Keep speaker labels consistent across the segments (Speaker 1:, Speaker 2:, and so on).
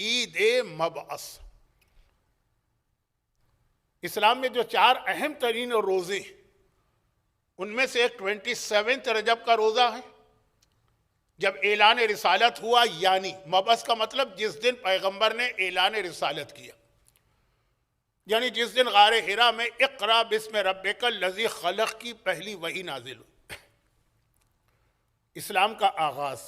Speaker 1: عید مبعث۔ اسلام میں جو 4 اہم ترین روزے ان میں سے ایک 27 رجب کا روزہ ہے، جب اعلان رسالت ہوا، یعنی مبعث کا مطلب جس دن پیغمبر نے اعلان رسالت کیا، یعنی جس دن غار حرا میں اقرا بسم ربک الذی خلق کی پہلی وحی نازل ہوئی، اسلام کا آغاز۔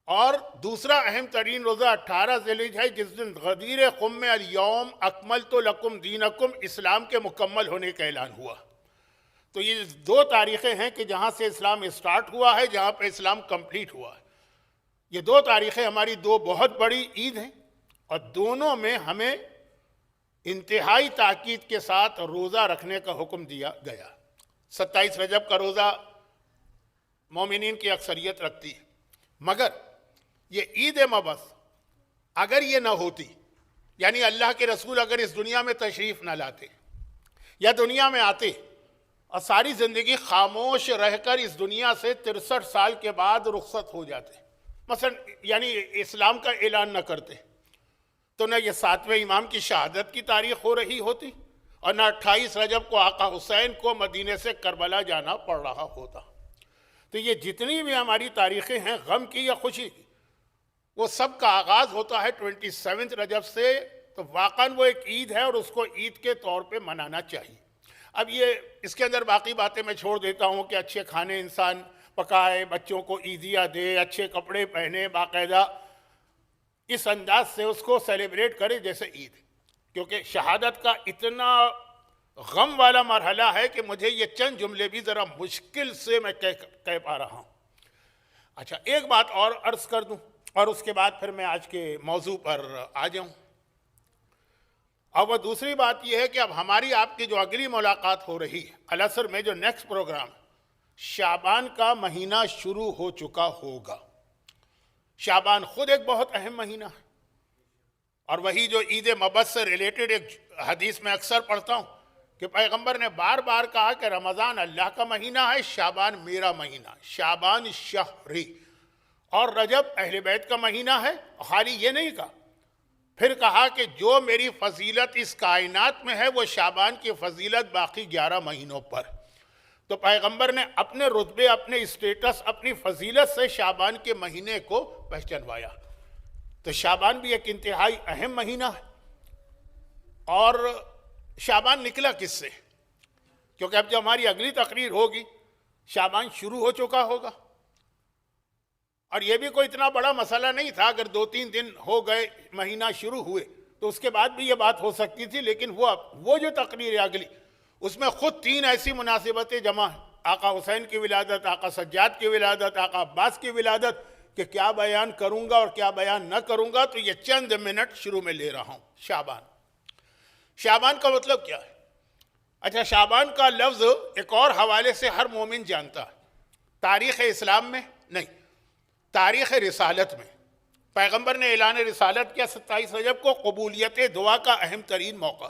Speaker 1: اور دوسرا اہم ترین روزہ 18 ذی الحجہ ہے، جس دن غدیر خم میں الیوم اکملت لکم دینکم اسلام کے مکمل ہونے کا اعلان ہوا۔ تو یہ 2 تاریخیں ہیں کہ جہاں سے اسلام اسٹارٹ ہوا ہے، جہاں پہ اسلام کمپلیٹ ہوا ہے۔ یہ 2 تاریخیں ہماری 2 بہت بڑی عید ہیں، اور دونوں میں ہمیں انتہائی تاکید کے ساتھ روزہ رکھنے کا حکم دیا گیا۔ 27 رجب کا روزہ مومنین کی اکثریت رکھتی ہے، مگر یہ عید مبعث اگر یہ نہ ہوتی، یعنی اللہ کے رسول اگر اس دنیا میں تشریف نہ لاتے یا دنیا میں آتے اور ساری زندگی خاموش رہ کر اس دنیا سے 63 سال کے بعد رخصت ہو جاتے، مثلا یعنی اسلام کا اعلان نہ کرتے، تو نہ یہ 7ویں امام کی شہادت کی تاریخ ہو رہی ہوتی، اور نہ 28 رجب کو آقا حسین کو مدینے سے کربلا جانا پڑ رہا ہوتا۔ تو یہ جتنی بھی ہماری تاریخیں ہیں، غم کی یا خوشی کی، وہ سب کا آغاز ہوتا ہے 27 رجب سے۔ تو واقعاً وہ ایک عید ہے اور اس کو عید کے طور پہ منانا چاہیے۔ اب یہ اس کے اندر باقی باتیں میں چھوڑ دیتا ہوں کہ اچھے کھانے انسان پکائے، بچوں کو عیدیاں دے، اچھے کپڑے پہنے، باقاعدہ اس انداز سے اس کو سیلیبریٹ کرے جیسے عید، کیونکہ شہادت کا اتنا غم والا مرحلہ ہے کہ مجھے یہ چند جملے بھی ذرا مشکل سے میں کہہ پا رہا ہوں۔ اچھا، ایک بات اور عرض کر دوں اور اس کے بعد پھر میں آج کے موضوع پر آ جاؤں۔ اور وہ دوسری بات یہ ہے کہ اب ہماری آپ کی جو اگلی ملاقات ہو رہی ہے العصر میں، جو نیکسٹ پروگرام، شعبان کا مہینہ شروع ہو چکا ہوگا۔ شعبان خود ایک بہت اہم مہینہ ہے، اور وہی جو عید مبعث سے ریلیٹڈ ایک حدیث میں اکثر پڑھتا ہوں کہ پیغمبر نے بار بار کہا کہ رمضان اللہ کا مہینہ ہے، شعبان میرا مہینہ، شعبان شہری، اور رجب اہل بیت کا مہینہ ہے۔ خالی یہ نہیں کہا، پھر کہا کہ جو میری فضیلت اس کائنات میں ہے وہ شعبان کی فضیلت باقی 11 مہینوں پر۔ تو پیغمبر نے اپنے رتبے، اپنے اسٹیٹس، اپنی فضیلت سے شعبان کے مہینے کو پہچانوایا۔ تو شعبان بھی ایک انتہائی اہم مہینہ ہے۔ اور شعبان نکلا کس سے؟ کیونکہ اب جو ہماری اگلی تقریر ہوگی شعبان شروع ہو چکا ہوگا، اور یہ بھی کوئی اتنا بڑا مسئلہ نہیں تھا، اگر 2-3 دن ہو گئے مہینہ شروع ہوئے تو اس کے بعد بھی یہ بات ہو سکتی تھی، لیکن وہ جو تقریر ہے اگلی، اس میں خود 3 ایسی مناسبتیں جمع ہیں، آقا حسین کی ولادت، آقا سجاد کی ولادت، آقا عباس کی ولادت، کہ کیا بیان کروں گا اور کیا بیان نہ کروں گا۔ تو یہ چند منٹ شروع میں لے رہا ہوں۔ شعبان، شعبان کا مطلب کیا ہے؟ اچھا، شعبان کا لفظ ایک اور حوالے سے ہر مومن جانتا ہے، تاریخ اسلام میں نہیں، تاریخ رسالت میں۔ پیغمبر نے اعلان رسالت کیا 27 رجب کو، قبولیت دعا کا اہم ترین موقع۔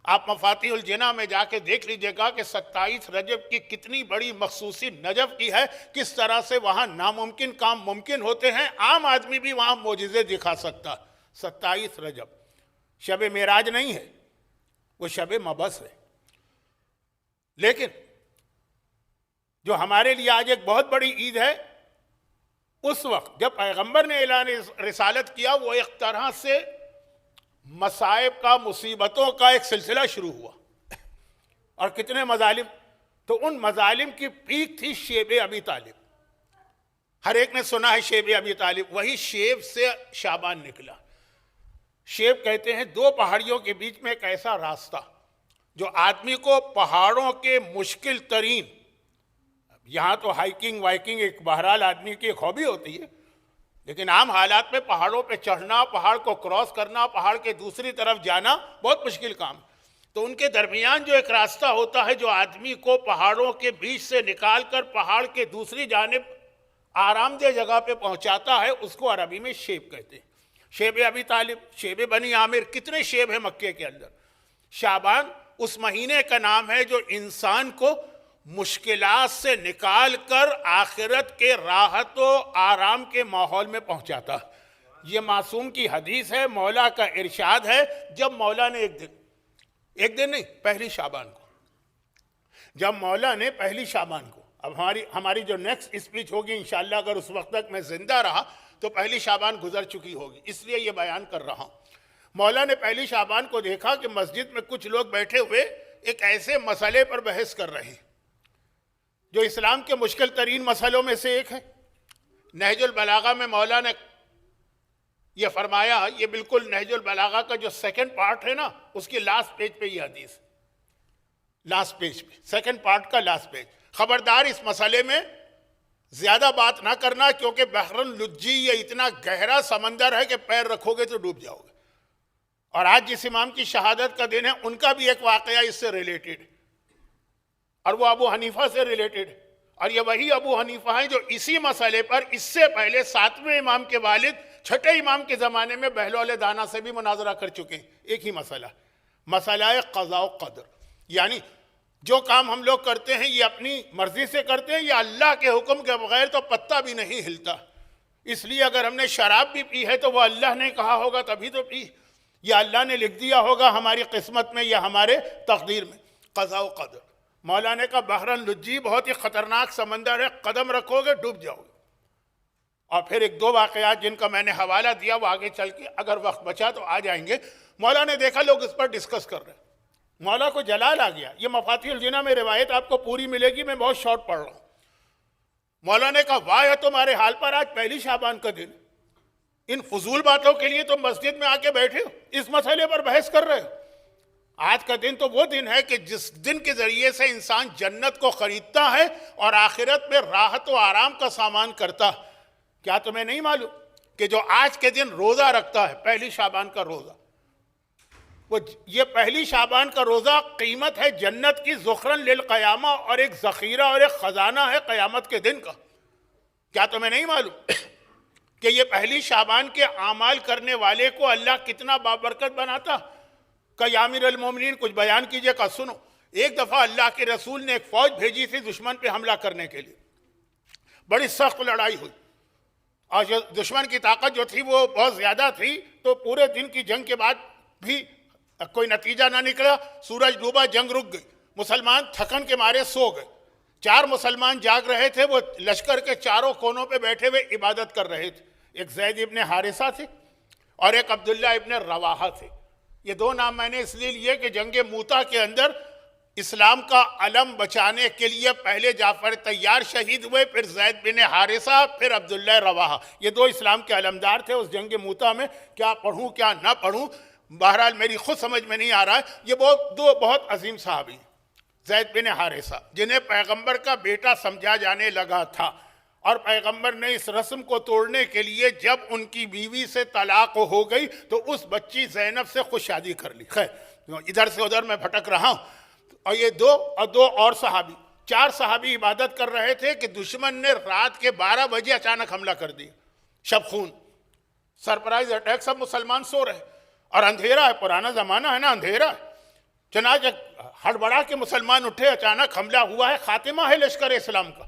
Speaker 1: آپ مفاتیح الجنہ میں جا کے دیکھ لیجئے گا کہ 27 رجب کی کتنی بڑی مخصوصی نجف کی ہے، کس طرح سے وہاں ناممکن کام ممکن ہوتے ہیں، عام آدمی بھی وہاں معجزے دکھا سکتا۔ 27 رجب شب معراج نہیں ہے، وہ شب مبعث ہے۔ لیکن جو ہمارے لیے آج ایک بہت بڑی عید ہے، اس وقت جب پیغمبر نے اعلان رسالت کیا، وہ ایک طرح سے مصائب کا، مصیبتوں کا ایک سلسلہ شروع ہوا، اور کتنے مظالم۔ تو ان مظالم کی پیک تھی شیب ابی طالب۔ ہر ایک نے سنا ہے شیب ابی طالب، وہی شیب سے شعبان نکلا۔ شیب کہتے ہیں 2 پہاڑیوں کے بیچ میں ایک ایسا راستہ جو آدمی کو پہاڑوں کے مشکل ترین، یہاں تو ہائیکنگ وائکنگ ایک بہرحال آدمی کی ایک ہابی ہوتی ہے، لیکن عام حالات میں پہاڑوں پہ چڑھنا، پہاڑ کو کراس کرنا، پہاڑ کے دوسری طرف جانا بہت مشکل کام ہے۔ تو ان کے درمیان جو ایک راستہ ہوتا ہے جو آدمی کو پہاڑوں کے بیچ سے نکال کر پہاڑ کے دوسری جانب آرام دہ جگہ پہ پہنچاتا ہے، اس کو عربی میں شیب کہتے ہیں۔ شیب ابی طالب، شیب بنی عامر، کتنے شیب ہیں مکے کے اندر۔ شعبان اس مہینے کا نام ہے جو انسان کو مشکلات سے نکال کر آخرت کے راحت و آرام کے ماحول میں پہنچاتا۔ یہ معصوم کی حدیث ہے، مولا کا ارشاد ہے. جب مولا نے ایک دن نہیں، پہلی شعبان کو، جب مولا نے پہلی شعبان کو، اب ہماری جو نیکسٹ اسپیچ ہوگی انشاءاللہ اگر اس وقت تک میں زندہ رہا تو پہلی شعبان گزر چکی ہوگی، اس لیے یہ بیان کر رہا ہوں. مولا نے پہلی شعبان کو دیکھا کہ مسجد میں کچھ لوگ بیٹھے ہوئے ایک ایسے مسئلے پر بحث کر رہے ہیں جو اسلام کے مشکل ترین مسئلوں میں سے ایک ہے. نہج البلاغہ میں مولا نے یہ فرمایا، یہ بالکل نہج البلاغہ کا جو سیکنڈ پارٹ ہے نا، اس کی لاسٹ پیج پہ یہ حدیث، لاسٹ پیج پہ، سیکنڈ پارٹ کا لاسٹ پیج. خبردار اس مسئلے میں زیادہ بات نہ کرنا، کیونکہ بحر اللجی یہ اتنا گہرا سمندر ہے کہ پیر رکھو گے تو ڈوب جاؤ گے. اور آج جس امام کی شہادت کا دن ہے ان کا بھی ایک واقعہ اس سے ریلیٹڈ، اور وہ ابو حنیفہ سے ریلیٹڈ. اور یہ وہی ابو حنیفہ ہیں جو اسی مسئلے پر اس سے پہلے 7ویں امام کے والد 6ٹھے امام کے زمانے میں بہلول دانا سے بھی مناظرہ کر چکے ہیں. ایک ہی مسئلہ قضاء و قدر، یعنی جو کام ہم لوگ کرتے ہیں یہ اپنی مرضی سے کرتے ہیں یا اللہ کے حکم کے بغیر تو پتہ بھی نہیں ہلتا. اس لیے اگر ہم نے شراب بھی پی ہے تو وہ اللہ نے کہا ہوگا تبھی تو پی، یا اللہ نے لکھ دیا ہوگا ہماری قسمت میں یا ہمارے تقدیر میں. قضاء و قدر. مولا نے کہا بحر اللجی بہت ہی خطرناک سمندر ہے، قدم رکھو گے ڈوب جاؤ گے. اور پھر ایک دو واقعات جن کا میں نے حوالہ دیا وہ آگے چل کے اگر وقت بچا تو آ جائیں گے. مولا نے دیکھا لوگ اس پر ڈسکس کر رہے ہیں، مولا کو جلال آ گیا. یہ مفاتیح الجنہ میں روایت آپ کو پوری ملے گی، میں بہت شارٹ پڑھ رہا ہوں. مولا نے کہا واہ ہے تمہارے حال پر، آج پہلی شعبان کا دن، ان فضول باتوں کے لیے تم مسجد میں آ کے بیٹھے ہو، اس مسئلے پر بحث کر رہے ہو. آج کا دن تو وہ دن ہے کہ جس دن کے ذریعے سے انسان جنت کو خریدتا ہے اور آخرت میں راحت و آرام کا سامان کرتا. کیا تمہیں نہیں معلوم کہ جو آج کے دن روزہ رکھتا ہے، پہلی شعبان کا روزہ، یہ پہلی شعبان کا روزہ قیمت ہے جنت کی ذخرًا للقیامہ، اور ایک ذخیرہ اور ایک خزانہ ہے قیامت کے دن کا. کیا تمہیں نہیں معلوم کہ یہ پہلی شعبان کے اعمال کرنے والے کو اللہ کتنا بابرکت بناتا؟ کہ یا امیر المومنین کچھ بیان کیجئے. کہ سنو، ایک دفعہ اللہ کے رسول نے ایک فوج بھیجی تھی دشمن پہ حملہ کرنے کے لیے. بڑی سخت لڑائی ہوئی اور دشمن کی طاقت جو تھی وہ بہت زیادہ تھی، تو پورے دن کی جنگ کے بعد بھی کوئی نتیجہ نہ نکلا. سورج ڈوبا، جنگ رک گئی، مسلمان تھکن کے مارے سو گئے. 4 مسلمان جاگ رہے تھے، وہ لشکر کے چاروں کونوں پہ بیٹھے ہوئے عبادت کر رہے تھے. ایک زید ابن حارثہ تھے اور ایک عبداللہ ابن رواحہ تھے. یہ 2 نام میں نے اس لیے لیے کہ جنگ موتا کے اندر اسلام کا علم بچانے کے لیے پہلے جعفر طیار شہید ہوئے، پھر زید بن حارثہ، پھر عبداللہ رواحہ. یہ 2 اسلام کے علمدار تھے اس جنگ موتا میں. کیا پڑھوں کیا نہ پڑھوں، بہرحال میری خود سمجھ میں نہیں آ رہا ہے. یہ 2 بہت عظیم صحابی، زید بن حارثہ، جنہیں پیغمبر کا بیٹا سمجھا جانے لگا تھا، اور پیغمبر نے اس رسم کو توڑنے کے لیے جب ان کی بیوی سے طلاق ہو گئی تو اس بچی زینب سے خود شادی کر لی. خیر، ادھر سے ادھر میں بھٹک رہا ہوں. اور یہ 2 اور صحابی، 4 صحابی عبادت کر رہے تھے کہ دشمن نے رات کے 12 بجے اچانک حملہ کر دیا. شب خون، سرپرائز اٹیک، سب مسلمان سو رہے اور اندھیرا ہے، پرانا زمانہ ہے نا، اندھیرا ہے. چنانچہ ہڑبڑا کے مسلمان اٹھے، اچانک حملہ ہوا ہے، خاتمہ ہے لشکر اسلام کا.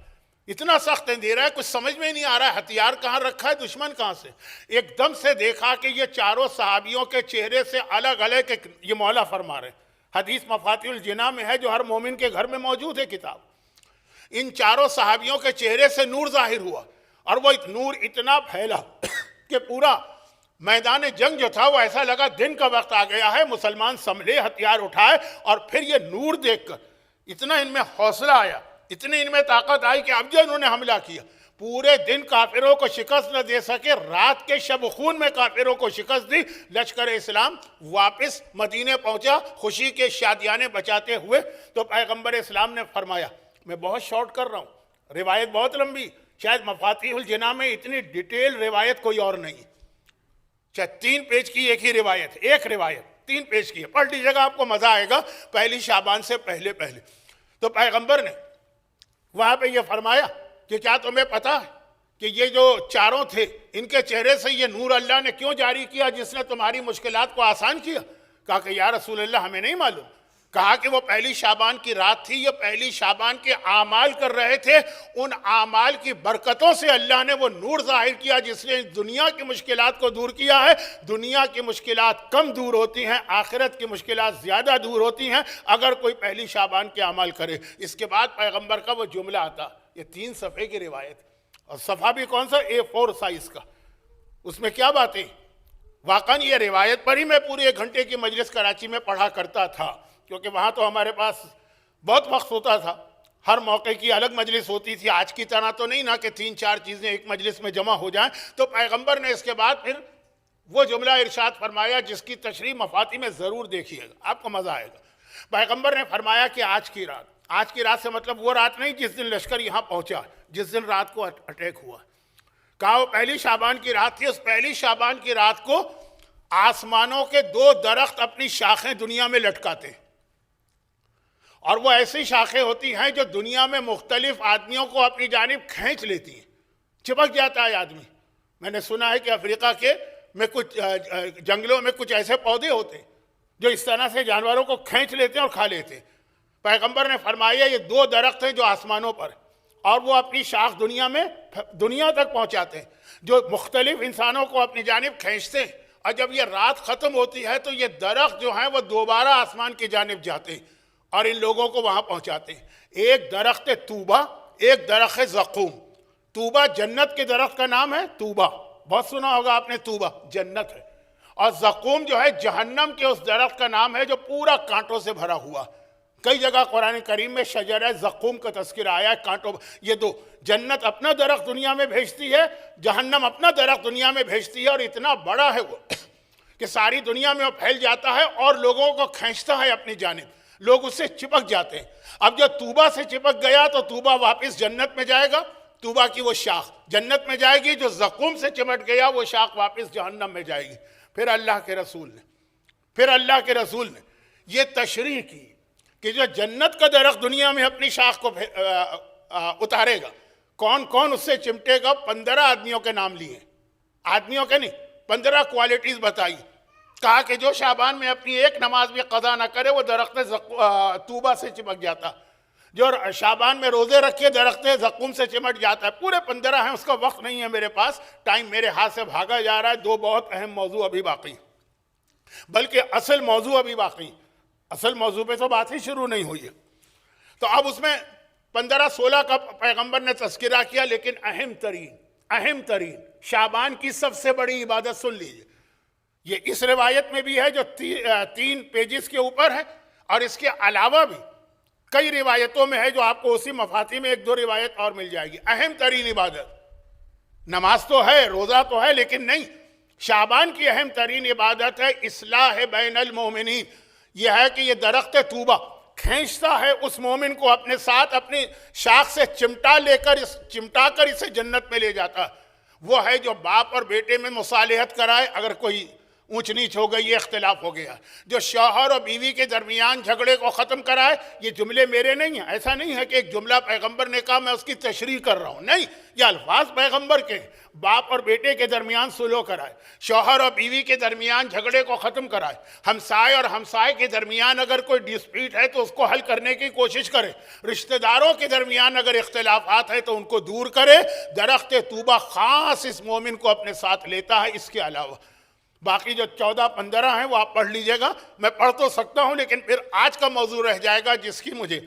Speaker 1: اتنا سخت اندھیرا ہے، کچھ سمجھ میں نہیں آ رہا ہے ہتھیار کہاں رکھا ہے، دشمن کہاں سے. ایک دم سے دیکھا کہ یہ 4 صحابیوں کے چہرے سے الگ الگ، یہ مولا فرما رہے ہیں، حدیث مفاتیح الجنہ میں ہے جو ہر مومن کے گھر میں موجود ہے کتاب. ان 4 صحابیوں کے چہرے سے نور ظاہر ہوا، اور وہ نور اتنا پھیلا کہ پورا میدان جنگ جو تھا وہ ایسا لگا دن کا وقت آ گیا ہے. مسلمان سنبھلے، ہتھیار اٹھائے، اور پھر یہ نور دیکھ کر اتنا ان میں حوصلہ آیا، اتنی ان میں طاقت آئی کہ اب جو انہوں نے حملہ کیا، پورے دن کافروں کو شکست نہ دے سکے، رات کے شب خون میں کافروں کو شکست دی. لشکر اسلام واپس مدینے پہنچا خوشی کے شادیانے بچاتے ہوئے. تو پیغمبر اسلام نے فرمایا، میں بہت شارٹ کر رہا ہوں، روایت بہت لمبی، شاید مفاتیح الجنہ میں اتنی ڈیٹیل روایت کوئی اور نہیں. شاید 3 پیج کی ایک ہی روایت، ایک روایت 3 پیج کی ہے، پڑھ لیجیے گا آپ کو مزہ آئے گا. پہلی شعبان سے پہلے تو پیغمبر نے وہاں پہ یہ فرمایا کہ کیا تمہیں پتا ہے کہ یہ جو 4 تھے ان کے چہرے سے یہ نور اللہ نے کیوں جاری کیا، جس نے تمہاری مشکلات کو آسان کیا؟ کہا کہ یا رسول اللہ ہمیں نہیں معلوم. کہا کہ وہ پہلی شعبان کی رات تھی، یہ پہلی شعبان کے اعمال کر رہے تھے، ان اعمال کی برکتوں سے اللہ نے وہ نور ظاہر کیا جس نے دنیا کی مشکلات کو دور کیا ہے۔ دنیا کی مشکلات کم دور ہوتی ہیں، آخرت کی مشکلات زیادہ دور ہوتی ہیں اگر کوئی پہلی شعبان کے اعمال کرے۔ اس کے بعد پیغمبر کا وہ جملہ آتا، یہ 3 صفحے کی روایت، اور صفحہ بھی کون سا، A4 سائز کا۔ اس میں کیا باتیں، واقعاً یہ روایت پر ہی میں پورے 1 گھنٹے کی مجلس کراچی میں پڑھا کرتا تھا، کیونکہ وہاں تو ہمارے پاس بہت وقت ہوتا تھا، ہر موقع کی الگ مجلس ہوتی تھی، آج کی طرح تو نہیں نا کہ 3-4 چیزیں ایک مجلس میں جمع ہو جائیں۔ تو پیغمبر نے اس کے بعد پھر وہ جملہ ارشاد فرمایا جس کی تشریح مفاتی میں ضرور دیکھیے گا، آپ کو مزہ آئے گا۔ پیغمبر نے فرمایا کہ آج کی رات سے مطلب وہ رات نہیں جس دن لشکر یہاں پہنچا، جس دن رات کو اٹیک ہوا، کہا وہ پہلی شعبان کی رات تھی۔ اس پہلی شعبان کی رات کو آسمانوں کے 2 درخت اپنی شاخیں دنیا میں لٹکاتے، اور وہ ایسی شاخیں ہوتی ہیں جو دنیا میں مختلف آدمیوں کو اپنی جانب کھینچ لیتی ہیں، چپک جاتا ہے آدمی۔ میں نے سنا ہے کہ افریقہ میں کچھ جنگلوں میں کچھ ایسے پودے ہوتے ہیں جو اس طرح سے جانوروں کو کھینچ لیتے ہیں اور کھا لیتے ہیں۔ پیغمبر نے فرمایا یہ 2 درخت ہیں جو آسمانوں پر، اور وہ اپنی شاخ دنیا تک پہنچاتے ہیں، جو مختلف انسانوں کو اپنی جانب کھینچتے ہیں، اور جب یہ رات ختم ہوتی ہے تو یہ درخت جو ہیں وہ دوبارہ آسمان کی جانب جاتے ہیں اور ان لوگوں کو وہاں پہنچاتے ہیں۔ ایک درخت توبہ، ایک درخت زقوم۔ توبہ جنت کے درخت کا نام ہے، توبہ بہت سنا ہوگا آپ نے، توبہ جنت ہے، اور زقوم جو ہے جہنم کے اس درخت کا نام ہے جو پورا کانٹوں سے بھرا ہوا۔ کئی جگہ قرآن کریم میں شجرہ زقوم کا تذکرہ آیا ہے، کانٹوں۔ یہ 2، جنت اپنا درخت دنیا میں بھیجتی ہے، جہنم اپنا درخت دنیا میں بھیجتی ہے، اور اتنا بڑا ہے وہ کہ ساری دنیا میں وہ پھیل جاتا ہے اور لوگوں کو کھینچتا ہے اپنی جانب، لوگ اس سے چپک جاتے ہیں۔ اب جو توبہ سے چپک گیا تو توبہ واپس جنت میں جائے گا، توبہ کی وہ شاخ جنت میں جائے گی، جو زقوم سے چمٹ گیا وہ شاخ واپس جہنم میں جائے گی۔ پھر اللہ کے رسول نے یہ تشریح کی کہ جو جنت کا درخت دنیا میں اپنی شاخ کو اتارے گا، کون کون اس سے چمٹے گا، 15 آدمیوں کے نام لیے، آدمیوں کے نہیں، 15 کوالٹیز بتائی۔ کہا کہ جو شعبان میں اپنی ایک نماز بھی قضا نہ کرے وہ درخت توبہ سے چمک جاتا، جو شعبان میں روزے رکھے درخت زقوم سے چمٹ جاتا ہے۔ پورے 15 ہیں، اس کا وقت نہیں ہے میرے پاس، ٹائم میرے ہاتھ سے بھاگا جا رہا ہے۔ 2 بہت اہم موضوع ابھی باقی، بلکہ اصل موضوع ابھی باقی، اصل موضوع پہ تو بات ہی شروع نہیں ہوئی ہے۔ تو اب اس میں 15-16 کا پیغمبر نے تذکرہ کیا، لیکن اہم ترین شعبان کی سب سے بڑی عبادت سن لیجئے۔ یہ اس روایت میں بھی ہے جو 3 پیجز کے اوپر ہے، اور اس کے علاوہ بھی کئی روایتوں میں ہے جو آپ کو اسی مفاتی میں 1-2 روایت اور مل جائے گی۔ اہم ترین عبادت نماز تو ہے، روزہ تو ہے، لیکن نہیں، شعبان کی اہم ترین عبادت ہے اصلاح بین المومنین۔ یہ ہے کہ یہ درخت توبہ کھینچتا ہے اس مومن کو اپنے ساتھ، اپنی شاخ سے چمٹا کر اسے جنت میں لے جاتا ہے۔ وہ ہے جو باپ اور بیٹے میں مصالحت کرائے، اگر کوئی اونچ نیچ ہو گئی، یہ اختلاف ہو گیا، جو شوہر اور بیوی کے درمیان جھگڑے کو ختم کرائے۔ یہ جملے میرے نہیں ہیں، ایسا نہیں ہے کہ ایک جملہ پیغمبر نے کہا میں اس کی تشریح کر رہا ہوں، نہیں، یہ الفاظ پیغمبر کے۔ باپ اور بیٹے کے درمیان صلح کرائے، شوہر اور بیوی کے درمیان جھگڑے کو ختم کرائے، ہمسائے اور ہمسائے کے درمیان اگر کوئی ڈسپیوٹ ہے تو اس کو حل کرنے کی کوشش کرے، رشتہ داروں کے درمیان اگر اختلافات ہیں تو ان کو دور کرے۔ درخت توبہ خاص اس مومن کو اپنے ساتھ لیتا ہے۔ اس کے علاوہ باقی جو 14-15 ہیں وہ آپ پڑھ لیجئے گا، میں پڑھ تو سکتا ہوں لیکن پھر آج کا موضوع رہ جائے گا جس کی مجھے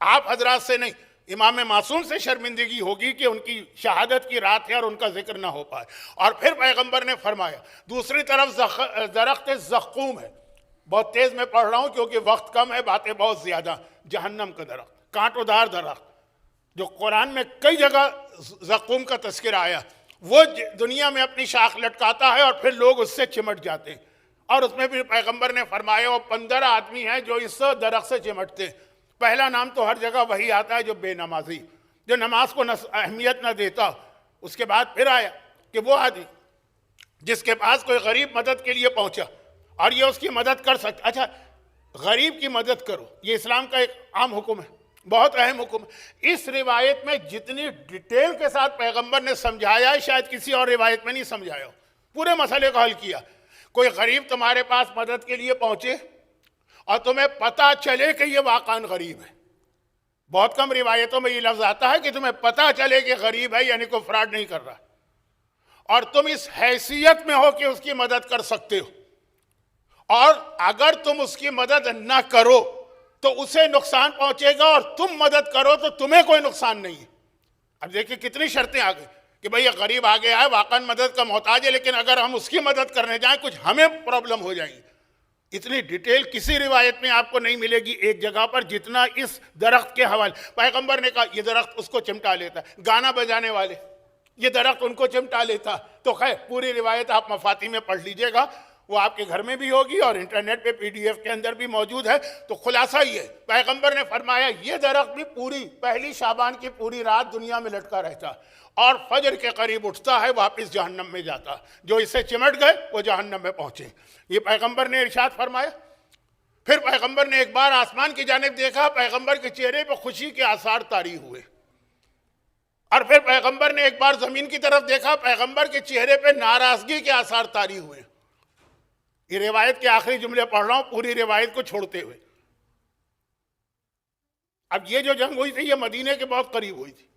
Speaker 1: آپ حضرات سے نہیں، امام معصوم سے شرمندگی ہوگی کہ ان کی شہادت کی رات ہے اور ان کا ذکر نہ ہو پائے۔ اور پھر پیغمبر نے فرمایا دوسری طرف درخت زقوم ہے، بہت تیز میں پڑھ رہا ہوں کیونکہ وقت کم ہے، باتیں بہت زیادہ۔ جہنم کا درخت، کانٹوں دار درخت، جو قرآن میں کئی جگہ زقوم کا تذکرہ آیا، وہ دنیا میں اپنی شاخ لٹکاتا ہے اور پھر لوگ اس سے چمٹ جاتے ہیں۔ اور اس میں بھی پیغمبر نے فرمایا وہ 15 آدمی ہیں جو اس درخت سے چمٹتے ہیں۔ پہلا نام تو ہر جگہ وہی آتا ہے، جو بے نمازی، جو نماز کو اہمیت نہ دیتا۔ اس کے بعد پھر آیا کہ وہ آدمی جس کے پاس کوئی غریب مدد کے لیے پہنچا اور یہ اس کی مدد کر سکتا۔ اچھا، غریب کی مدد کرو، یہ اسلام کا ایک عام حکم ہے، بہت اہم حکم ہے۔ اس روایت میں جتنی ڈیٹیل کے ساتھ پیغمبر نے سمجھایا ہے شاید کسی اور روایت میں نہیں سمجھایا ہو، پورے مسئلے کو حل کیا۔ کوئی غریب تمہارے پاس مدد کے لیے پہنچے اور تمہیں پتہ چلے کہ یہ واقعاً غریب ہے. بہت کم روایتوں میں یہ لفظ آتا ہے کہ تمہیں پتہ چلے کہ غریب ہے، یعنی کوئی فراڈ نہیں کر رہا، اور تم اس حیثیت میں ہو کہ اس کی مدد کر سکتے ہو. اور اگر تم اس کی مدد نہ کرو تو اسے نقصان پہنچے گا، اور تم مدد کرو تو تمہیں کوئی نقصان نہیں ہے. اب دیکھیں کتنی شرطیں آ گئی کہ بھئی یہ غریب آ گیا ہے، واقعاً مدد کا محتاج ہے، لیکن اگر ہم اس کی مدد کرنے جائیں کچھ ہمیں پرابلم ہو جائیں گی. اتنی ڈیٹیل کسی روایت میں آپ کو نہیں ملے گی ایک جگہ پر جتنا اس درخت کے حوالے. پیغمبر نے کہا یہ درخت اس کو چمٹا لیتا ہے، گانا بجانے والے یہ درخت ان کو چمٹا لیتا. تو خیر پوری روایت آپ مفاتی میں پڑھ لیجئے گا، وہ آپ کے گھر میں بھی ہوگی اور انٹرنیٹ پہ PDF کے اندر بھی موجود ہے. تو خلاصہ یہ پیغمبر نے فرمایا یہ درخت بھی پوری پہلی شعبان کی پوری رات دنیا میں لٹکا رہتا اور فجر کے قریب اٹھتا ہے، واپس جہنم میں جاتا. جو اسے چمٹ گئے وہ جہنم میں پہنچے. یہ پیغمبر نے ارشاد فرمایا. پھر پیغمبر نے ایک بار آسمان کی جانب دیکھا، پیغمبر کے چہرے پہ خوشی کے آثار طاری ہوئے. اور پھر پیغمبر نے ایک بار زمین کی طرف دیکھا، پیغمبر کے چہرے پہ ناراضگی کے آثار طاری ہوئے. یہ روایت کے آخری جملے پڑھ رہا ہوں پوری روایت کو چھوڑتے ہوئے. اب یہ جو جنگ ہوئی تھی یہ مدینے کے بہت قریب ہوئی تھی.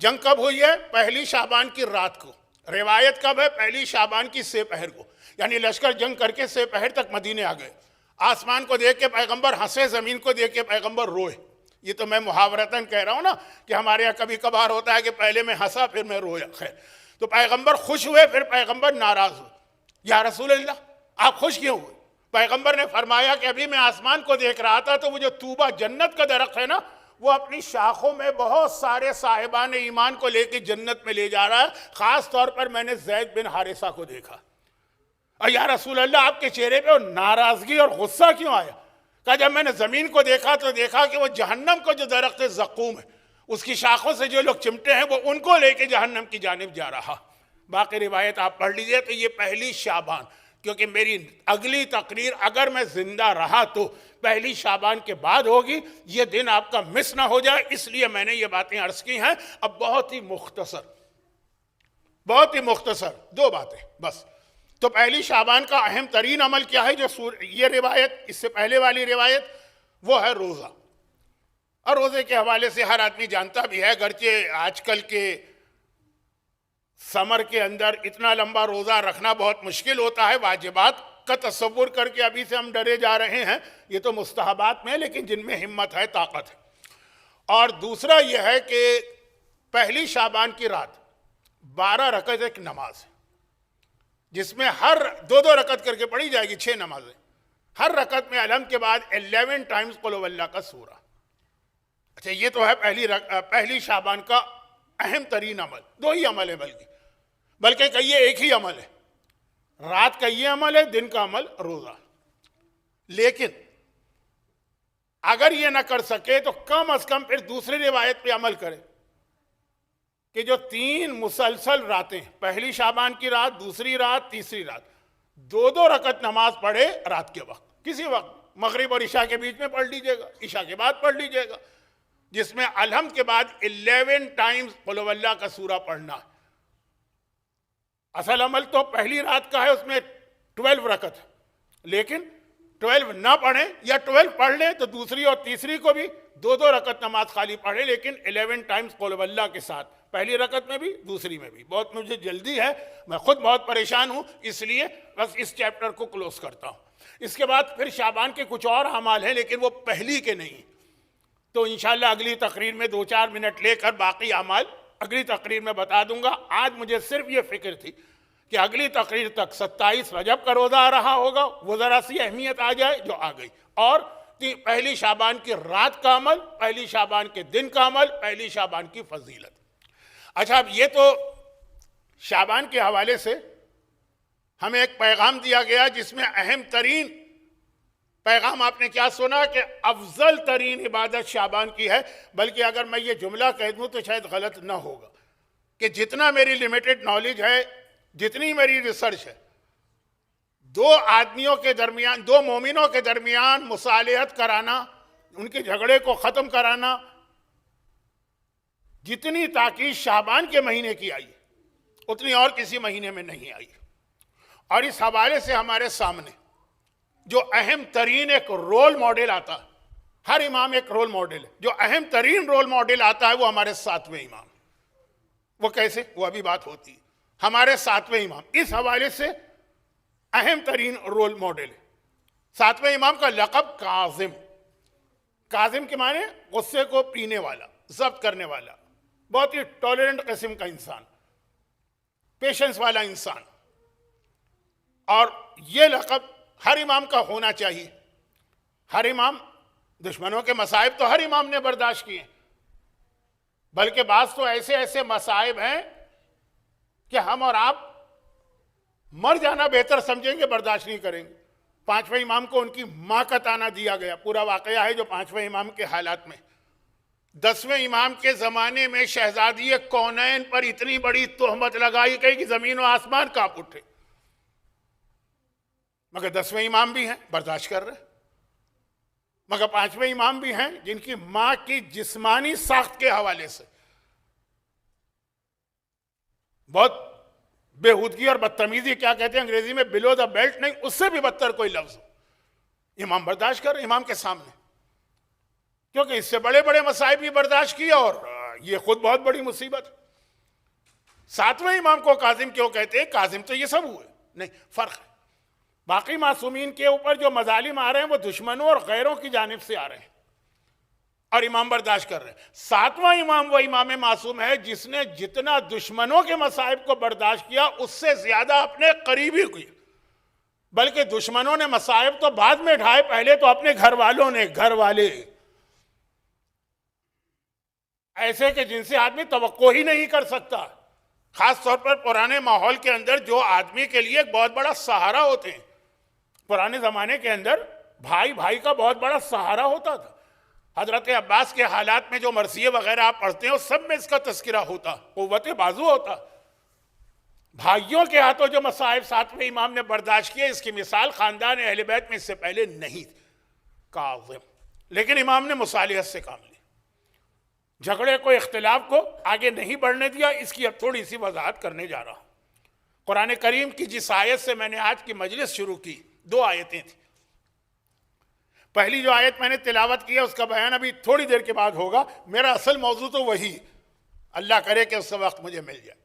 Speaker 1: جنگ کب ہوئی ہے؟ پہلی شعبان کی رات کو. روایت کب ہے؟ پہلی شعبان کی سہ پہر کو، یعنی لشکر جنگ کر کے سہ پہر تک مدینے آ گئے. آسمان کو دیکھ کے پیغمبر ہنسے، زمین کو دیکھ کے پیغمبر روئے. یہ تو میں محاورتاً کہہ رہا ہوں نا کہ ہمارے یہاں کبھی کبھار ہوتا ہے کہ پہلے میں ہنسا پھر میں رویا. خیر تو پیغمبر خوش ہوئے، پھر پیغمبر ناراض ہوئے. یا رسول اللہ آپ خوش کیوں ہوئے؟ پیغمبر نے فرمایا کہ ابھی میں آسمان کو دیکھ رہا تھا تو وہ جو طوبہ جنت کا درخت ہے نا، وہ اپنی شاخوں میں بہت سارے صاحبان ایمان کو لے کے جنت میں لے جا رہا ہے. خاص طور پر میں نے زید بن حارثہ کو دیکھا. اور یا رسول اللہ آپ کے چہرے پہ ناراضگی اور غصہ کیوں آیا؟ کہا جب میں نے زمین کو دیکھا تو دیکھا کہ وہ جہنم کو جو درخت زقوم ہے اس کی شاخوں سے جو لوگ چمٹے ہیں وہ ان کو لے کے جہنم کی جانب جا رہا. باقی روایت آپ پڑھ لیجئے. تو یہ پہلی شعبان، کیونکہ میری اگلی تقریر اگر میں زندہ رہا تو پہلی شعبان کے بعد ہوگی، یہ دن آپ کا مس نہ ہو جائے، اس لیے میں نے یہ باتیں عرض کی ہیں. اب بہت ہی مختصر دو باتیں بس. تو پہلی شعبان کا اہم ترین عمل کیا ہے؟ جو یہ روایت، اس سے پہلے والی روایت، وہ ہے روزہ. اور روزے کے حوالے سے ہر آدمی جانتا بھی ہے، گرچہ آج کل کے سمر کے اندر اتنا لمبا روزہ رکھنا بہت مشکل ہوتا ہے. واجبات کا تصور کر کے ابھی سے ہم ڈرے جا رہے ہیں. یہ تو مستحبات میں، لیکن جن میں ہمت ہے، طاقت ہے. اور دوسرا یہ ہے کہ پہلی شعبان کی رات 12 رکعت ایک نماز ہے جس میں ہر دو رکعت کر کے پڑھی جائے گی، 6 نمازیں. ہر رکعت میں الحمد کے بعد 11 ٹائمز قل ہو اللہ کا سورہ. اچھا یہ تو ہے پہلی شعبان کا اہم ترین عمل. 2 ہی عمل ہے بلکہ کہیے ایک ہی عمل ہے. رات کا یہ عمل ہے، دن کا عمل روزہ. لیکن اگر یہ نہ کر سکے تو کم از کم پھر دوسری روایت پہ عمل کرے کہ جو 3 مسلسل راتیں، پہلی شعبان کی رات، دوسری رات، تیسری رات، 2 رکعت نماز پڑھے رات کے وقت. کسی وقت مغرب اور عشاء کے بیچ میں پڑھ لیجئے گا، عشاء کے بعد پڑھ لیجئے گا، جس میں الحمد کے بعد 11 ٹائمز قل ہو اللہ کا سورہ پڑھنا ہے. اصل عمل تو پہلی رات کا ہے، اس میں 12 رکعت ہے. لیکن 12 نہ پڑھیں یا 12 پڑھ لیں تو دوسری اور تیسری کو بھی 2 رکعت نماز خالی پڑھیں، لیکن 11 ٹائمز قل ہو اللہ کے ساتھ، پہلی رکعت میں بھی دوسری میں بھی. بہت مجھے جلدی ہے، میں خود بہت پریشان ہوں، اس لیے بس اس چیپٹر کو کلوز کرتا ہوں. اس کے بعد پھر شعبان کے کچھ اور اعمال ہیں لیکن وہ پہلی کے نہیں. تو انشاءاللہ اگلی تقریر میں 2-4 منٹ لے کر باقی اعمال اگلی تقریر میں بتا دوں گا. آج مجھے صرف یہ فکر تھی کہ اگلی تقریر تک 27 رجب کا روزہ آ رہا ہوگا، وہ ذرا سی اہمیت آ جائے جو آ گئی. اور پہلی شعبان کی رات کا عمل، پہلی شعبان کے دن کا عمل، پہلی شعبان کی فضیلت. اچھا اب یہ تو شعبان کے حوالے سے ہمیں ایک پیغام دیا گیا جس میں اہم ترین پیغام آپ نے کیا سنا کہ افضل ترین عبادت شعبان کی ہے. بلکہ اگر میں یہ جملہ کہہ دوں تو شاید غلط نہ ہوگا کہ جتنا میری لیمیٹڈ نالج ہے، جتنی میری ریسرچ ہے، 2 آدمیوں کے درمیان، 2 مومنوں کے درمیان مصالحت کرانا، ان کے جھگڑے کو ختم کرانا، جتنی تاکید شعبان کے مہینے کی آئی اتنی اور کسی مہینے میں نہیں آئی. اور اس حوالے سے ہمارے سامنے جو اہم ترین ایک رول ماڈل آتا ہے، ہر امام ایک رول ماڈل ہے، جو اہم ترین رول ماڈل آتا ہے وہ ہمارے ساتویں امام. وہ کیسے؟ وہ ابھی بات ہوتی ہے. ہمارے ساتویں امام اس حوالے سے اہم ترین رول ماڈل ہے. ساتویں امام کا لقب کاظم. کاظم کے معنی غصے کو پینے والا، ضبط کرنے والا، بہت ہی ٹالرنٹ قسم کا انسان، پیشنس والا انسان. اور یہ لقب ہر امام کا ہونا چاہیے. ہر امام، دشمنوں کے مصائب تو ہر امام نے برداشت کیے، بلکہ بعض تو ایسے ایسے مصائب ہیں کہ ہم اور آپ مر جانا بہتر سمجھیں گے، برداشت نہیں کریں گے. پانچویں امام کو ان کی ماں کا طعنہ دیا گیا. پورا واقعہ ہے جو پانچویں امام کے حالات میں. 10ویں امام کے زمانے میں شہزادی کونین پر اتنی بڑی تہمت لگائی گئی کہ زمین و آسمان کانپ اٹھے، مگر 10ویں امام بھی ہیں برداشت کر رہے. مگر پانچویں امام بھی ہیں جن کی ماں کی جسمانی ساخت کے حوالے سے بہت بےہودگی اور بدتمیزی، کیا کہتے ہیں انگریزی میں، بلو دا بیلٹ نہیں، اس سے بھی بدتر کوئی لفظ امام برداشت کر رہے امام کے سامنے، کیونکہ اس سے بڑے بڑے مصائب بھی برداشت کیا اور یہ خود بہت بڑی مصیبت. ساتویں امام کو کاظم کیوں کہتے ہیں؟ کاظم تو یہ سب ہوئے نہیں، فرق ہے. باقی معصومین کے اوپر جو مظالم آ رہے ہیں وہ دشمنوں اور غیروں کی جانب سے آ رہے ہیں اور امام برداشت کر رہے ہیں. ساتواں امام وہ امام معصوم ہے جس نے جتنا دشمنوں کے مصائب کو برداشت کیا اس سے زیادہ اپنے قریبی کی، بلکہ دشمنوں نے مصائب تو بعد میں ڈھائے، پہلے تو اپنے گھر والوں نے، گھر والے ایسے کہ جن سے آدمی توقع ہی نہیں کر سکتا. خاص طور پر پرانے ماحول کے اندر جو آدمی کے لیے ایک بہت بڑا سہارا ہوتے ہیں. پرانے زمانے کے اندر بھائی بھائی کا بہت بڑا سہارا ہوتا تھا. حضرت عباس کے حالات میں جو مرثیے وغیرہ آپ پڑھتے ہیں اس سب میں اس کا تذکرہ ہوتا، قوت بازو ہوتا. بھائیوں کے ہاتھوں جو مصائب ساتویں امام نے برداشت کیے، اس کی مثال خاندان اہل بیت میں اس سے پہلے نہیں تھی. کاظم. لیکن امام نے مصالحت سے کام لیا، جھگڑے کو، اختلاف کو آگے نہیں بڑھنے دیا. اس کی اب تھوڑی سی وضاحت کرنے جا رہا ہوں. قرآن کریم کی جس آیت سے میں نے آج کی مجلس شروع کی، 2 آیتیں تھیں. پہلی جو آیت میں نے تلاوت کی ہے اس کا بیان ابھی تھوڑی دیر کے بعد ہوگا. میرا اصل موضوع تو وہی، اللہ کرے کہ اس وقت مجھے مل جائے.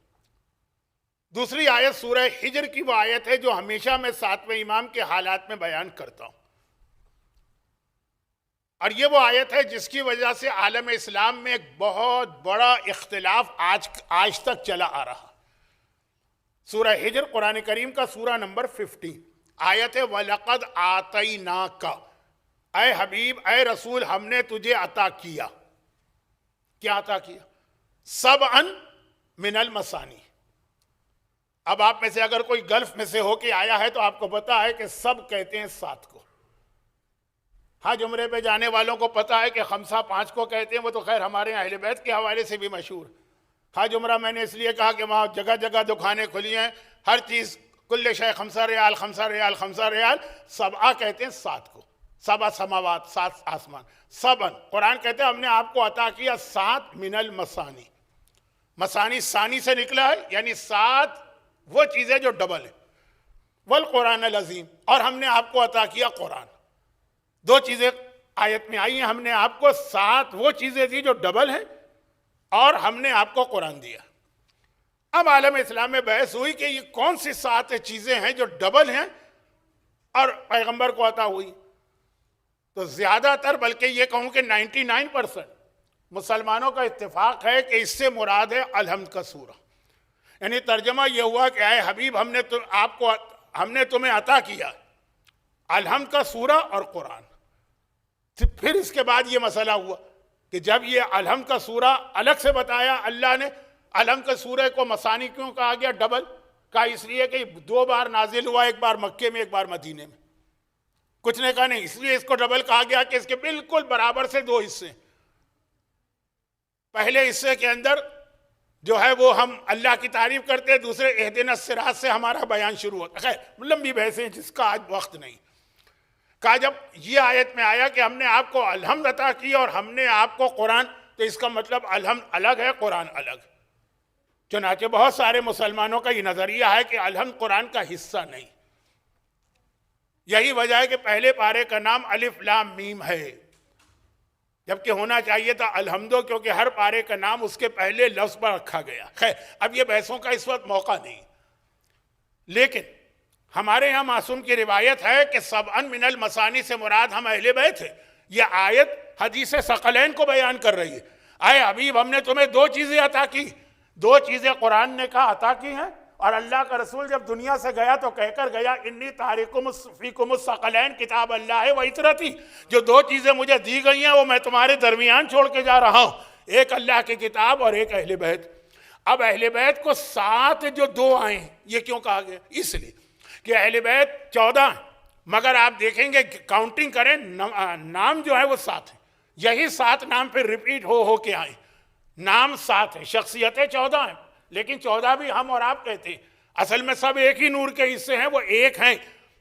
Speaker 1: دوسری آیت سورہ حجر کی وہ آیت ہے جو ہمیشہ میں ساتویں امام کے حالات میں بیان کرتا ہوں، اور یہ وہ آیت ہے جس کی وجہ سے عالم اسلام میں ایک بہت بڑا اختلاف آج تک چلا آ رہا. سورہ حجر قرآن کریم کا سورہ نمبر 15، آیت ہے وَلَقَدْ آتَيْنَاكَ، اے حبیب، اے رسول، ہم نے تجھے عطا کیا. کیا عطا کیا؟ سبعن من المثانی. اب آپ میں سے اگر کوئی گلف میں سے ہو کے آیا ہے تو آپ کو پتا ہے کہ سب کہتے ہیں 7 کو. حج عمرے پہ جانے والوں کو پتا ہے کہ خمسہ 5 کو کہتے ہیں. وہ تو خیر ہمارے اہل بیت کے حوالے سے بھی مشہور. حج عمرہ میں نے اس لیے کہا کہ وہاں جگہ جگہ دکانیں کھلی ہیں، ہر چیز کل شے 5 ریال 5 ریال 5 ریال. سبعہ کہتے ہیں 7 کو، 7 سماوات، 7 آسمان. سبن قرآن کہتے ہیں ہم نے آپ کو عطا کیا 7 من المثانی. مثانی ثانی سے نکلا ہے، یعنی 7 وہ چیزیں جو ڈبل ہیں. والقرآن العظیم، اور ہم نے آپ کو عطا کیا قرآن. 2 چیزیں آیت میں آئی ہیں. ہم نے آپ کو 7 وہ چیزیں دی جو ڈبل ہیں، اور ہم نے آپ کو قرآن دیا. اب عالم اسلام میں بحث ہوئی کہ یہ کون سی 7 چیزیں ہیں جو ڈبل ہیں اور پیغمبر کو عطا ہوئی. تو زیادہ تر، بلکہ یہ کہوں کہ 99% مسلمانوں کا اتفاق ہے کہ اس سے مراد ہے الحمد کا سورہ. یعنی ترجمہ یہ ہوا کہ اے حبیب، ہم نے تمہیں عطا کیا الحمد کا سورہ اور قرآن. پھر اس کے بعد یہ مسئلہ ہوا کہ جب یہ الحمد کا سورہ الگ سے بتایا اللہ نے، الحمد کا سورہ کو مثانی کیوں کہا گیا، ڈبل کا؟ اس لیے کہ 2 بار نازل ہوا، ایک بار مکے میں ایک بار مدینے میں. کچھ نے کہا نہیں، اس لیے اس کو ڈبل کہا گیا کہ اس کے بالکل برابر سے 2 حصے. پہلے حصے کے اندر جو ہے وہ ہم اللہ کی تعریف کرتے، دوسرے اہدنا الصراط سے ہمارا بیان شروع ہوتا. خیر لمبی بحثیں جس کا آج وقت نہیں. کہا جب یہ آیت میں آیا کہ ہم نے آپ کو الحمد عطا کی اور ہم نے آپ کو قرآن، تو اس کا مطلب الحمد الگ ہے، قرآن الگ. چنانچہ بہت سارے مسلمانوں کا یہ نظریہ ہے کہ الحمد قرآن کا حصہ نہیں. یہی وجہ ہے کہ پہلے پارے کا نام الف لام میم ہے، جبکہ ہونا چاہیے تھا الحمدو، کیونکہ ہر پارے کا نام اس کے پہلے لفظ پر رکھا گیا۔ خیر، اب یہ بحثوں کا اس وقت موقع نہیں، لیکن ہمارے یہاں معصوم کی روایت ہے کہ سبعن من المثانی سے مراد ہم اہل بیت ہیں۔ یہ آیت حدیث ثقلین کو بیان کر رہی ہے۔ اے حبیب، ہم نے تمہیں دو چیزیں عطا کی، دو چیزیں قرآن نے کہا عطا کی ہیں، اور اللہ کا رسول جب دنیا سے گیا تو کہہ کر گیا انی تارکم فیکم الثقلین کتاب اللہ و عطرتی، جو دو چیزیں مجھے دی گئی ہیں وہ میں تمہارے درمیان چھوڑ کے جا رہا ہوں، ایک اللہ کی کتاب اور ایک اہل بیت۔ اب اہل بیت کو ساتھ جو دو آئے ہیں، یہ کیوں کہا گیا؟ اس لیے کہ اہل بیت 14 ہیں، مگر آپ دیکھیں گے کاؤنٹنگ کریں نام جو ہے وہ 7 ہیں، یہی 7 نام پھر ریپیٹ ہو کے آئے، نام 7 ہیں، شخصیتیں 14 ہیں، لیکن 14 بھی ہم اور آپ کہتے ہیں، اصل میں سب ایک ہی نور کے حصے ہیں، وہ ایک ہیں،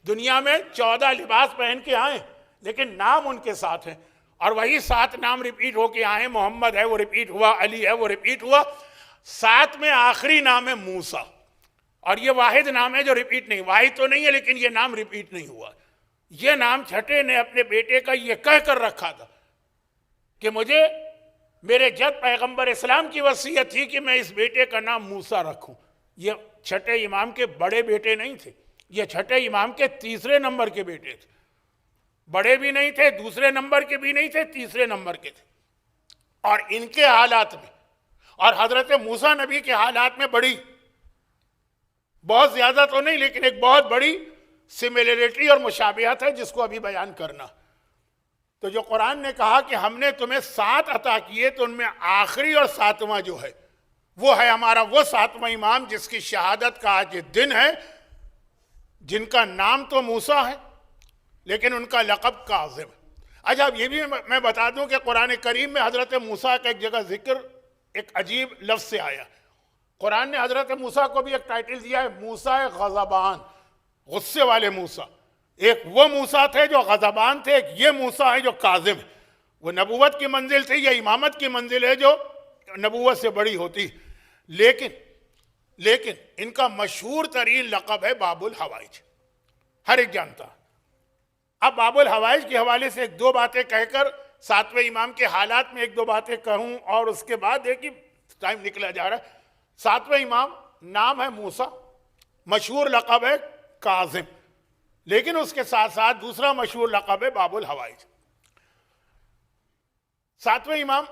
Speaker 1: دنیا میں 14 لباس پہن کے آئے لیکن نام ان کے 7 ہیں، اور وہی 7 نام ریپیٹ ہو کے آئے، محمد ہے وہ ریپیٹ ہوا، علی ہے وہ ریپیٹ ہوا، 7 میں آخری نام ہے موسیٰ، اور یہ واحد نام ہے جو ریپیٹ نہیں، واحد تو نہیں ہے لیکن یہ نام ریپیٹ نہیں ہوا۔ یہ نام چھٹے نے اپنے بیٹے کا یہ کہہ کر رکھا تھا کہ مجھے میرے جد پیغمبر اسلام کی وصیت تھی کہ میں اس بیٹے کا نام موسیٰ رکھوں۔ یہ چھٹے امام کے بڑے بیٹے نہیں تھے، یہ چھٹے امام کے تیسرے نمبر کے بیٹے تھے، بڑے بھی نہیں تھے، دوسرے نمبر کے بھی نہیں تھے، تیسرے نمبر کے تھے۔ اور ان کے حالات میں اور حضرت موسیٰ نبی کے حالات میں بڑی، بہت زیادہ تو نہیں لیکن ایک بہت بڑی سملیرٹی اور مشابہت ہے جس کو ابھی بیان کرنا۔ تو جو قرآن نے کہا کہ ہم نے تمہیں 7 عطا کیے، تو ان میں آخری اور 7واں جو ہے وہ ہے ہمارا وہ 7واں امام جس کی شہادت کا آج دن ہے، جن کا نام تو موسیٰ ہے لیکن ان کا لقب کاظم ہے۔ اچھا، اب یہ بھی میں بتا دوں کہ قرآن کریم میں حضرت موسیٰ کا ایک جگہ ذکر ایک عجیب لفظ سے آیا۔ قرآن نے حضرت موسیٰ کو بھی ایک ٹائٹل دیا ہے، موسیٰ غضبان، غصے والے موسیٰ۔ ایک وہ موسیٰ تھے جو غضبان تھے، ایک یہ موسیٰ ہے جو کاظم ہے۔ وہ نبوت کی منزل تھی، یہ امامت کی منزل ہے جو نبوت سے بڑی ہوتی، لیکن ان کا مشہور ترین لقب ہے باب الحوائج، ہر ایک جانتا۔ اب باب الحوائج کے حوالے سے ایک دو باتیں کہہ کر 7ویں امام کے حالات میں ایک دو باتیں کہوں، اور اس کے بعد ایک ہی ٹائم نکلا جا رہا ہے۔ 7ویں امام نام ہے موسیٰ، مشہور لقب ہے کاظم، لیکن اس کے ساتھ ساتھ دوسرا مشہور لقب ہے باب الحوائج۔ 7ویں امام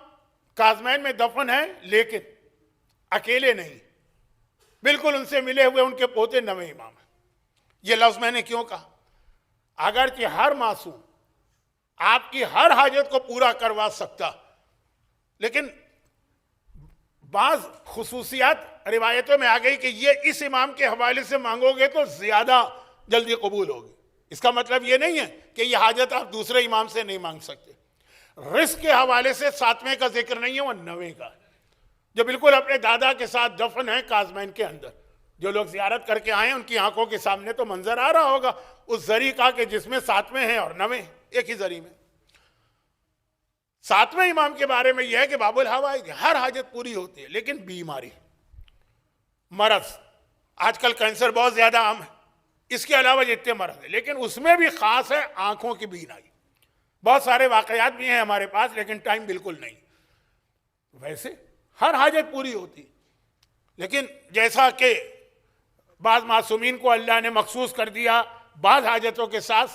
Speaker 1: کاظمین میں دفن ہیں، لیکن اکیلے نہیں، بالکل ان سے ملے ہوئے ان کے پوتے 9ویں امام ہیں۔ یہ لفظ میں نے کیوں کہا؟ اگرچہ ہر معصوم آپ کی ہر حاجت کو پورا کروا سکتا، لیکن بعض خصوصیات روایتوں میں آ گئی کہ یہ اس امام کے حوالے سے مانگو گے تو زیادہ جلدی قبول ہوگی۔ اس کا مطلب یہ نہیں ہے کہ یہ حاجت آپ دوسرے امام سے نہیں مانگ سکتے۔ رزق کے حوالے سے 7ویں کا ذکر نہیں ہے، وہ 9ویں کا ہے، جو بالکل اپنے دادا کے ساتھ دفن ہے کاظمین کے اندر۔ جو لوگ زیارت کر کے آئے ان کی آنکھوں کے سامنے تو منظر آ رہا ہوگا اس زری کا کہ جس میں 7ویں ہیں اور 9ویں ایک ہی زری میں۔ 7ویں امام کے بارے میں یہ ہے کہ باب الحوائج، ہر حاجت پوری ہوتی ہے، لیکن بیماری، مرض، آج کل کینسر بہت زیادہ عام ہے، اس کے علاوہ جتنے مرض ہیں، لیکن اس میں بھی خاص ہے آنکھوں کی بینائی۔ بہت سارے واقعات بھی ہیں ہمارے پاس، لیکن ٹائم بالکل نہیں۔ ویسے ہر حاجت پوری ہوتی، لیکن جیسا کہ بعض معصومین کو اللہ نے مخصوص کر دیا بعض حاجتوں کے ساتھ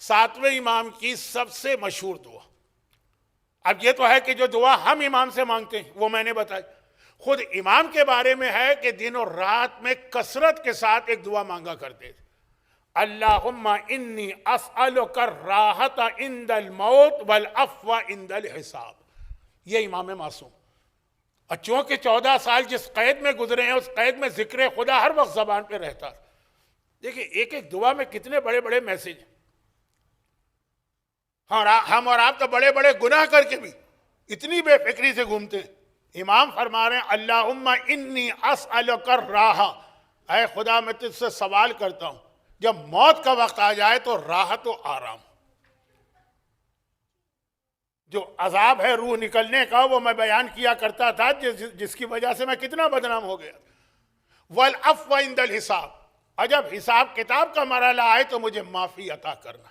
Speaker 1: 7ویں امام کی سب سے مشہور دعا، اب یہ تو ہے کہ جو دعا ہم امام سے مانگتے ہیں وہ میں نے بتائی، خود امام کے بارے میں ہے کہ دن اور رات میں کثرت کے ساتھ ایک دعا مانگا کرتے تھے، اللہم انی اسألک الراحۃ عند الموت والعفو عند الحساب۔ یہ امام معصوم، اور چونکہ 14 سال جس قید میں گزرے ہیں اس قید میں ذکر خدا ہر وقت زبان پہ رہتا ہے۔ دیکھیں ایک ایک دعا میں کتنے بڑے بڑے میسج ہیں۔ ہم اور آپ تو بڑے بڑے گناہ کر کے بھی اتنی بے فکری سے گھومتے ہیں۔ امام فرما رہے ہیں اللہم انی اسألک الراحہ، اے خدا میں تجھ سے سوال کرتا ہوں جب موت کا وقت آ جائے تو راحت و آرام، جو عذاب ہے روح نکلنے کا وہ میں بیان کیا کرتا تھا جس کی وجہ سے میں کتنا بدنام ہو گیا، والعفو عند الحساب، اور جب حساب کتاب کا مرحلہ آئے تو مجھے معافی عطا کرنا۔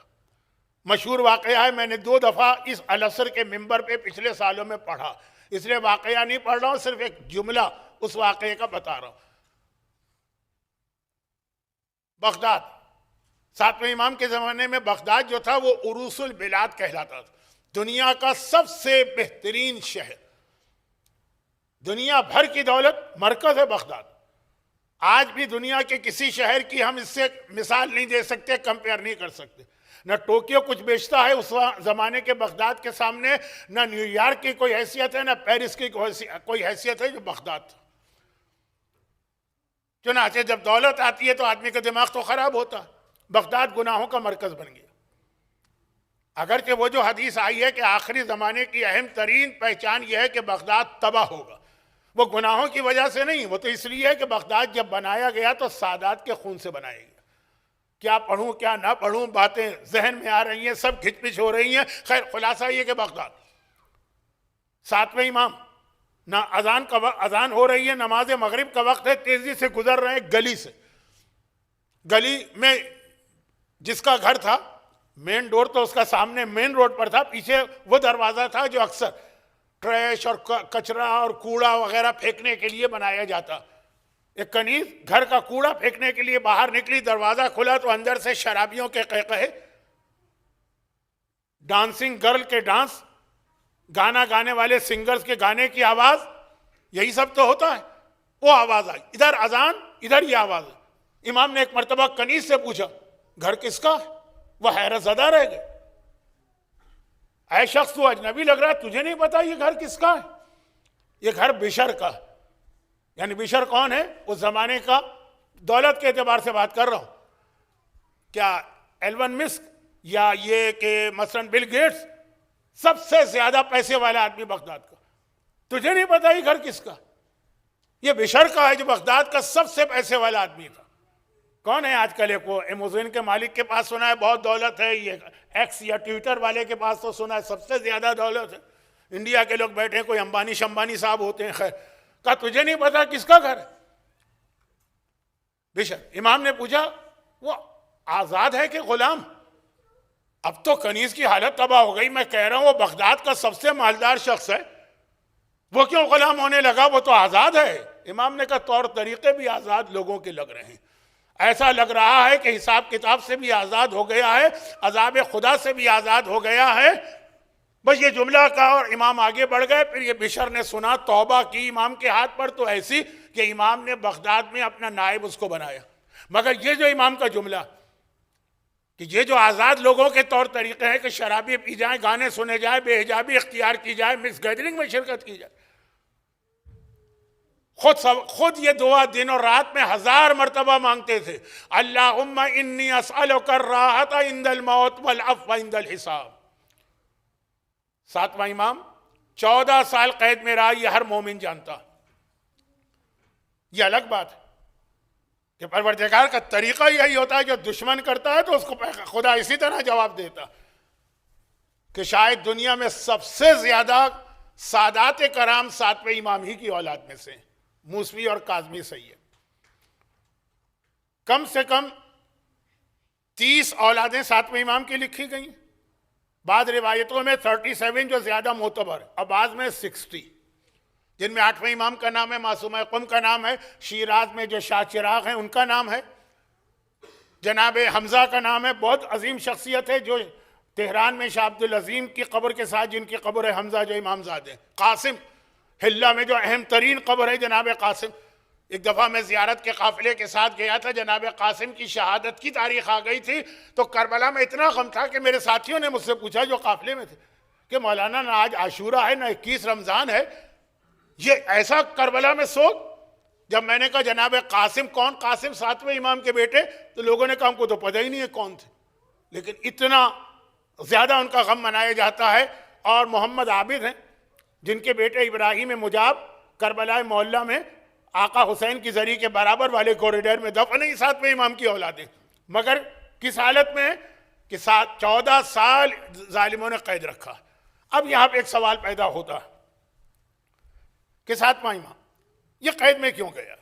Speaker 1: مشہور واقعہ ہے، میں نے 2 دفعہ اس العصر کے منبر پہ پچھلے سالوں میں پڑھا، اس لیے واقعہ نہیں پڑھ رہا ہوں، صرف ایک جملہ اس واقعے کا بتا رہا ہوں۔ بغداد، 7ویں امام کے زمانے میں بغداد جو تھا وہ عروس البلاد کہلاتا تھا، دنیا کا سب سے بہترین شہر، دنیا بھر کی دولت مرکز ہے بغداد۔ آج بھی دنیا کے کسی شہر کی ہم اس سے مثال نہیں دے سکتے، کمپیئر نہیں کر سکتے۔ نہ ٹوکیو کچھ بیچتا ہے اس زمانے کے بغداد کے سامنے، نہ نیو یارک کی کوئی حیثیت ہے، نہ پیرس کی کوئی حیثیت ہے جو بغداد تھا۔ چنانچہ جب دولت آتی ہے تو آدمی کا دماغ تو خراب ہوتا ہے۔ بغداد گناہوں کا مرکز بن گیا، اگرچہ وہ جو حدیث آئی ہے کہ آخری زمانے کی اہم ترین پہچان یہ ہے کہ بغداد تباہ ہوگا، وہ گناہوں کی وجہ سے نہیں، وہ تو اس لیے ہے کہ بغداد جب بنایا گیا تو سادات کے خون سے بنایا گیا۔ کیا پڑھوں کیا نہ پڑھوں، باتیں ذہن میں آ رہی ہیں، سب کھچ پچ ہو رہی ہیں۔ خیر، خلاصہ یہ کہ بغداد 7ویں امام، نہ اذان ہو رہی ہے، نماز مغرب کا وقت ہے، تیزی سے گزر رہے ہیں گلی سے، گلی میں جس کا گھر تھا مین ڈور تو اس کا سامنے مین روڈ پر تھا، پیچھے وہ دروازہ تھا جو اکثر ٹریش اور کچرا اور کوڑا وغیرہ پھینکنے کے لیے بنایا جاتا۔ ایک کنیز گھر کا کوڑا پھینکنے کے لیے باہر نکلی، دروازہ کھلا تو اندر سے شرابیوں کے قہقہے، ڈانسنگ گرل کے ڈانس، گانا گانے والے سنگرز کے گانے کی آواز، یہی سب تو ہوتا ہے۔ وہ آواز آئی، ادھر اذان ادھر یہ آواز ہے۔ امام نے ایک مرتبہ کنیز سے پوچھا گھر کس کا ہے؟ وہ حیرت زدہ رہ گئے۔ اے شخص تو اجنبی لگ رہا ہے، تجھے نہیں پتا یہ گھر کس کا ہے؟ یہ گھر بشر کا ہے۔ یعنی بشر کون ہے؟ اس زمانے کا، دولت کے اعتبار سے بات کر رہا ہوں، کیا ایلون مسک یا یہ کہ مثلاً بل گیٹس، سب سے زیادہ پیسے والا آدمی بغداد کا، تجھے نہیں پتا یہ گھر کس کا؟ یہ بشر کا ہے جو بغداد کا سب سے پیسے والا آدمی تھا۔ کون ہے آج کل؟ ایک وہ ایموزین کے مالک کے پاس سنا ہے بہت دولت ہے، یہ ایکس یا ٹویٹر والے کے پاس تو سنا ہے سب سے زیادہ دولت ہے۔ انڈیا کے لوگ بیٹھے، کوئی امبانی شمبانی صاحب ہوتے ہیں۔ خیر، کہا تجھے نہیں پتا کس کا گھر ہے؟ بشر۔ امام نے پوچھا وہ آزاد ہے کہ غلام؟ اب تو کنیز کی حالت تباہ ہو گئی، میں کہہ رہا ہوں وہ بغداد کا سب سے مالدار شخص ہے، وہ کیوں غلام ہونے لگا؟ وہ تو آزاد ہے۔ امام نے کہا طور طریقے بھی آزاد لوگوں کے لگ رہے ہیں، ایسا لگ رہا ہے کہ حساب کتاب سے بھی آزاد ہو گیا ہے، عذاب خدا سے بھی آزاد ہو گیا ہے۔ بس یہ جملہ کہا اور امام آگے بڑھ گئے۔ پھر یہ بشر نے سنا، توبہ کی امام کے ہاتھ پر تو ایسی کہ امام نے بغداد میں اپنا نائب اس کو بنایا۔ مگر یہ جو امام کا جملہ کہ یہ جو آزاد لوگوں کے طور طریقے ہیں کہ شرابی پی جائیں، گانے سنے جائیں، بے حجابی اختیار کی جائے، مس گیدرنگ میں شرکت کی جائے، خود یہ دعا دن اور رات میں 1000 مرتبہ مانگتے تھے، اللہم انی اسألک الراحۃ عند الموت والعفو عند الحساب۔ 7واں امام 14 سال قید میں رہا، یہ ہر مومن جانتا۔ یہ الگ بات ہے کہ پروردگار کا طریقہ یہی ہوتا ہے، جو دشمن کرتا ہے تو اس کو خدا اسی طرح جواب دیتا کہ شاید دنیا میں سب سے زیادہ سادات کرام 7ویں امام ہی کی اولاد میں سے، موسوی اور کاظمی سید۔ کم سے کم 30 اولادیں 7ویں امام کی لکھی گئیں، بعض روایتوں میں 37 جو زیادہ معتبر اور بعض میں 60، جن میں 8ویں امام کا نام ہے، معصومہ قم کا نام ہے، شیراز میں جو شاہ چراغ ہیں ان کا نام ہے، جناب حمزہ کا نام ہے، بہت عظیم شخصیت ہے جو تہران میں شاہ عبدالعظیم کی قبر کے ساتھ جن کی قبر ہے حمزہ جو امام زادے، قاسم حلہ میں جو اہم ترین قبر ہے جناب قاسم۔ ایک دفعہ میں زیارت کے قافلے کے ساتھ گیا تھا، جناب قاسم کی شہادت کی تاریخ آ گئی تھی تو کربلا میں اتنا غم تھا کہ میرے ساتھیوں نے مجھ سے پوچھا جو قافلے میں تھے کہ مولانا نہ آج عاشورہ ہے نہ 21 رمضان ہے، یہ ایسا کربلا میں سوگ۔ جب میں نے کہا جناب قاسم کون؟ قاسم 7ویں امام کے بیٹے، تو لوگوں نے کہا ہم کو تو پتہ ہی نہیں ہے کون تھے، لیکن اتنا زیادہ ان کا غم منایا جاتا ہے۔ اور محمد عابد ہیں جن کے بیٹے ابراہیم مجاب کربلا محلہ میں آقا حسین کی زری کے برابر والے کوریڈور میں دفن ہیں، 7ویں امام کی اولادیں، مگر کس حالت میں کہ 14 سال ظالموں نے قید رکھا۔ اب یہاں پہ ایک سوال پیدا ہوتا ہے کہ 7واں امام یہ قید میں کیوں گیا؟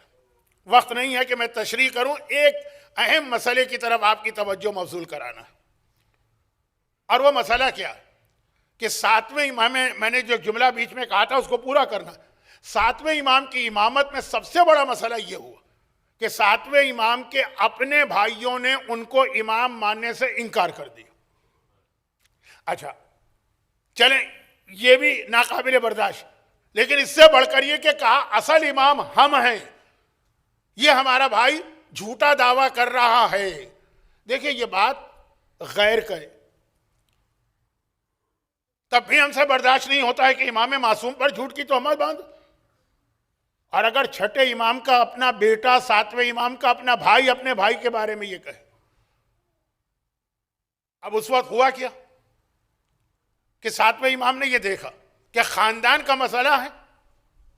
Speaker 1: وقت نہیں ہے کہ میں تشریح کروں، ایک اہم مسئلے کی طرف آپ کی توجہ مبذول کرانا ہے، اور وہ مسئلہ کیا ہے کہ ساتویں امام، میں نے جو جملہ بیچ میں کہا تھا اس کو پورا کرنا۔ ساتویں امام کی امامت میں سب سے بڑا مسئلہ یہ ہوا کہ ساتویں امام کے اپنے بھائیوں نے ان کو امام ماننے سے انکار کر دیا۔ اچھا چلیں، یہ بھی ناقابل برداشت، لیکن اس سے بڑھ کر یہ کہ کہا اصل امام ہم ہیں، یہ ہمارا بھائی جھوٹا دعویٰ کر رہا ہے۔ دیکھیں یہ بات غیر کہے تب بھی ہم سے برداشت نہیں ہوتا ہے کہ امام معصوم پر جھوٹ کی تہمت باندھ، اور اگر چھٹے امام کا اپنا بیٹا، ساتویں امام کا اپنا بھائی اپنے بھائی کے بارے میں یہ کہے۔ اب اس وقت ہوا کیا کہ ساتویں امام نے یہ دیکھا کہ خاندان کا مسئلہ ہے،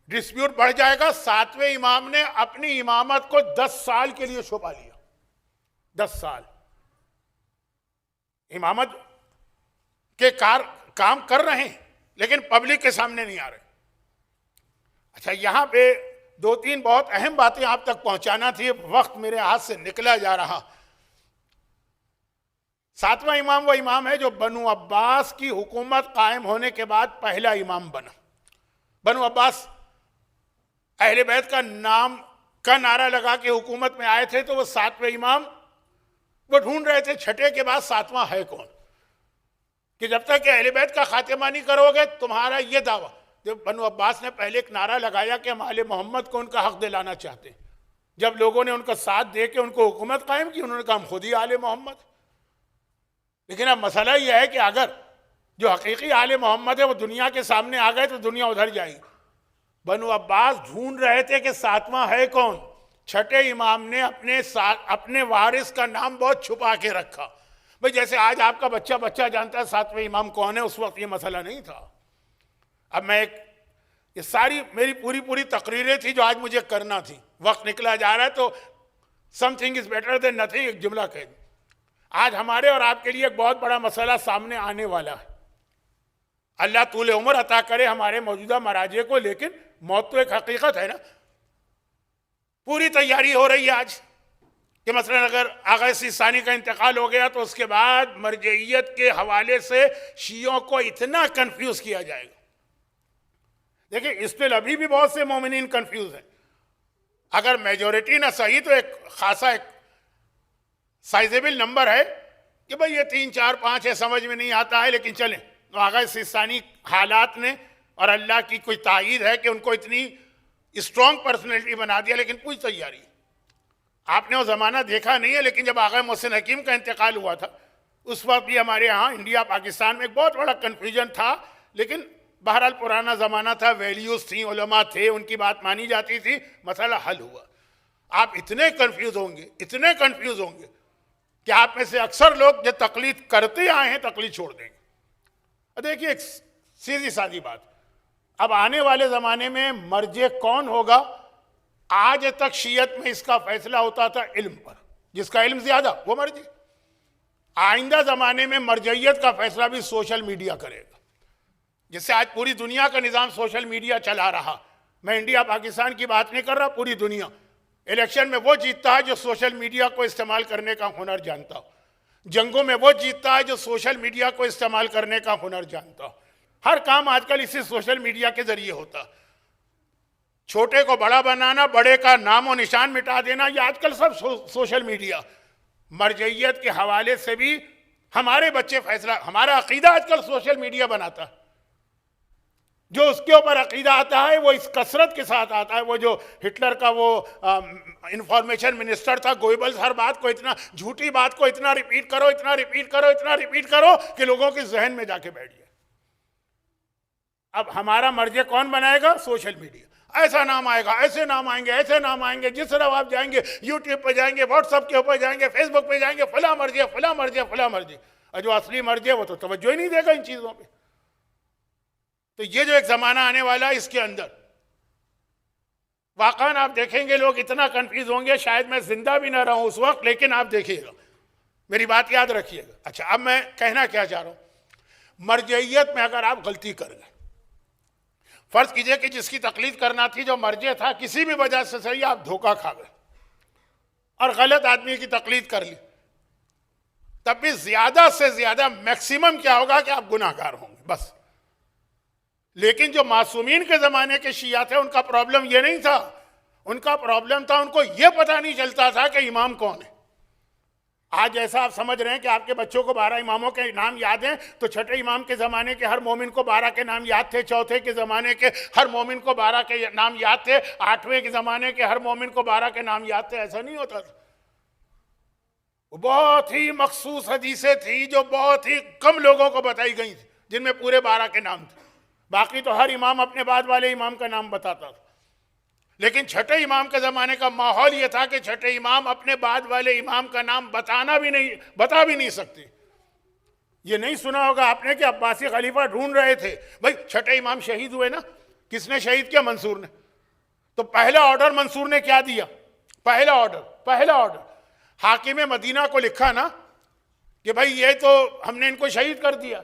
Speaker 1: ڈسپیوٹ بڑھ جائے گا، ساتویں امام نے اپنی امامت کو 10 سال کے لیے چھپا لیا۔ 10 سال امامت کے کام کر رہے ہیں لیکن پبلک کے سامنے نہیں آ رہے۔ اچھا یہاں پہ 2-3 بہت اہم باتیں آپ تک پہنچانا تھی، وقت میرے ہاتھ سے نکلا جا رہا۔ ساتواں امام وہ امام ہے جو بنو عباس کی حکومت قائم ہونے کے بعد پہلا امام بنا۔ بنو عباس اہل بیت کا نام کا نعرہ لگا کے حکومت میں آئے تھے، تو وہ ساتویں امام وہ ڈھونڈ رہے تھے چھٹے کے بعد ساتواں ہے کون، کہ جب تک کہ اہل بیت کا خاتمہ نہیں کرو گے تمہارا یہ دعویٰ۔ بنو عباس نے پہلے ایک نعرہ لگایا کہ ہم آل محمد کو ان کا حق دلانا چاہتے ہیں۔ جب لوگوں نے ان کا ساتھ دے کے ان کو حکومت قائم کی، انہوں نے کہا ہم خود ہی آل محمد۔ لیکن اب مسئلہ یہ ہے کہ اگر جو حقیقی آل محمد ہے وہ دنیا کے سامنے آ گئے تو دنیا ادھر جائے گی۔ بنو عباس ڈھونڈ رہے تھے کہ ساتواں ہے کون۔ چھٹے امام نے اپنے وارث کا نام بہت چھپا کے رکھا۔ بھئی جیسے آج آپ کا بچہ جانتا ہے ساتویں امام کون ہے، اس وقت یہ مسئلہ نہیں تھا۔ اب میں یہ ساری میری پوری تقریریں تھی جو آج مجھے کرنا تھی، وقت نکلا جا رہا ہے تو some thing is better than nothing, ایک جملہ کہہ دوں۔ آج ہمارے اور آپ کے لیے ایک بہت بڑا مسئلہ سامنے آنے والا ہے۔ اللہ طول عمر عطا کرے ہمارے موجودہ مراجع کو، لیکن موت تو ایک حقیقت ہے نا۔ پوری تیاری ہو رہی ہے آج کہ مثلا اگر آغا سیستانی کا انتقال ہو گیا تو اس کے بعد مرجعیت کے حوالے سے شیعوں کو اتنا کنفیوز کیا جائے گا۔ دیکھیں اسٹل ابھی بھی بہت سے مومنین کنفیوز ہیں، اگر میجورٹی نہ صحیح تو ایک خاصا ایک سائزیبل نمبر ہے کہ بھئی یہ 3 4 5 ہے، سمجھ میں نہیں آتا ہے، لیکن چلیں تو آغا سیستانی حالات نے اور اللہ کی کوئی تائید ہے کہ ان کو اتنی اسٹرانگ پرسنالٹی بنا دیا، لیکن پوری تیاری۔ آپ نے وہ زمانہ دیکھا نہیں ہے، لیکن جب آغا محسن حکیم کا انتقال ہوا تھا اس وقت بھی ہمارے ہاں انڈیا پاکستان میں ایک بہت بڑا کنفیوژن تھا، لیکن بہرحال پرانا زمانہ تھا، ویلیوز تھیں، علماء تھے، ان کی بات مانی جاتی تھی، مسئلہ حل ہوا۔ آپ اتنے کنفیوز ہوں گے کہ آپ میں سے اکثر لوگ جو تقلید کرتے آئے ہیں تقلید چھوڑ دیں گے۔ دیکھیے ایک سیدھی سادی بات، اب آنے والے زمانے میں مرجع کون ہوگا، آج تک شیعت میں اس کا فیصلہ ہوتا تھا علم پر، جس کا علم زیادہ وہ مرجع۔ آئندہ زمانے میں مرجعیت کا فیصلہ بھی سوشل میڈیا کرے گا، جس سے آج پوری دنیا کا نظام سوشل میڈیا چلا رہا۔ میں انڈیا پاکستان کی بات نہیں کر رہا، پوری دنیا الیکشن میں وہ جیتتا ہے جو سوشل میڈیا کو استعمال کرنے کا ہنر جانتا ہو، جنگوں میں وہ جیتتا ہے جو سوشل میڈیا کو استعمال کرنے کا ہنر جانتا ہو۔ ہر کام آج کل اسی سوشل میڈیا کے ذریعے ہوتا، چھوٹے کو بڑا بنانا، بڑے کا نام و نشان مٹا دینا، یہ آج کل سب سوشل میڈیا۔ مرجعیت کے حوالے سے بھی ہمارے بچے فیصلہ، ہمارا عقیدہ آج کل سوشل میڈیا بناتا ہے، جو اس کے اوپر عقیدہ آتا ہے وہ اس کثرت کے ساتھ آتا ہے۔ وہ جو ہٹلر کا وہ انفارمیشن منسٹر تھا گوئبلز، ہر بات کو اتنا، جھوٹی بات کو اتنا ریپیٹ کرو کہ لوگوں کے ذہن میں جا کے بیٹھ جائے۔ اب ہمارا مرجع کون بنائے گا؟ Social media. ایسا نام آئے گا، ایسے نام آئیں گے، جس طرح آپ جائیں گے یوٹیوب پہ جائیں گے، واٹس ایپ کے اوپر جائیں گے، فیس بک پہ جائیں گے، فلاں مرجع، اور جو اصلی مرجع وہ تو توجہ ہی نہیں دے گا ان چیزوں پہ۔ تو یہ جو ایک زمانہ آنے والا ہے، اس کے اندر واقعاً آپ دیکھیں گے لوگ اتنا کنفیوز ہوں گے، شاید میں زندہ بھی نہ رہوں اس وقت، لیکن آپ دیکھیے گا، میری بات یاد رکھیے گا۔ اچھا اب میں کہنا کیا چاہ رہا ہوں، مرجعیت میں اگر آپ غلطی کر گئے، فرض کیجئے کہ جس کی تقلید کرنا تھی جو مرجع تھا، کسی بھی وجہ سے صحیح آپ دھوکہ کھا گئے، اور غلط آدمی کی تقلید کر لی، تب بھی زیادہ سے زیادہ میکسیمم کیا ہوگا کہ آپ گناہ گار ہوں گے بس۔ لیکن جو معصومین کے زمانے کے شیعہ تھے ان کا پرابلم یہ نہیں تھا، ان کا پرابلم تھا ان کو یہ پتہ نہیں چلتا تھا کہ امام کون ہے۔ آج جیسا آپ سمجھ رہے ہیں کہ آپ کے بچوں کو 12 اماموں کے نام یاد ہیں، تو چھٹے امام کے زمانے کے ہر مومن کو 12 کے نام یاد تھے، چوتھے کے زمانے کے ہر مومن کو 12 کے نام یاد تھے، 8ویں کے زمانے کے ہر مومن کو 12 کے نام یاد تھے، ایسا نہیں ہوتا تھا۔ وہ بہت ہی مخصوص حدیثیں تھیں جو بہت ہی کم لوگوں کو بتائی گئی تھیں، جن میں پورے 12 کے نام تھے، باقی تو ہر امام اپنے بعد والے امام کا نام بتاتا تھا۔ لیکن چھٹے امام کے زمانے کا ماحول یہ تھا کہ چھٹے امام اپنے بعد والے امام کا نام بتا بھی نہیں سکتے۔ یہ نہیں سنا ہوگا آپ نے کہ عباسی خلیفہ ڈھونڈ رہے تھے، بھائی چھٹے امام شہید ہوئے نا، کس نے شہید کیا؟ منصور نے۔ تو پہلا آرڈر منصور نے کیا دیا؟ پہلا آرڈر حاکم مدینہ کو لکھا نا کہ بھائی یہ تو ہم نے ان کو شہید کر دیا،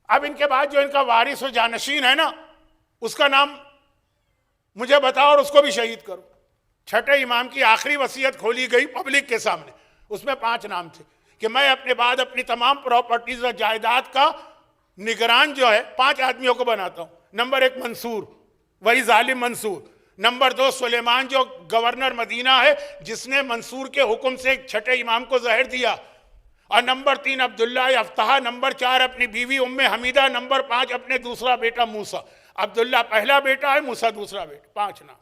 Speaker 1: اب ان کے بعد جو ان کا وارث و جانشین ہے نا اس کا نام مجھے بتاؤ اور اس کو بھی شہید کرو۔ چھٹے امام کی آخری وصیت کھولی گئی پبلک کے سامنے، اس میں 5 نام تھے کہ میں اپنے بعد اپنی تمام پراپرٹیز اور جائیداد کا نگران جو ہے 5 آدمیوں کو بناتا ہوں۔ نمبر 1 منصور، وہی ظالم منصور۔ نمبر 2 سلیمان جو گورنر مدینہ ہے، جس نے منصور کے حکم سے چھٹے امام کو زہر دیا۔ اور نمبر 3 عبداللہ افطہ۔ نمبر 4 اپنی بیوی ام حمیدہ۔ نمبر 5 اپنے دوسرا بیٹا موسیٰ۔ عبداللہ پہلا بیٹا ہے، موسیٰ دوسرا بیٹا، 5 نام۔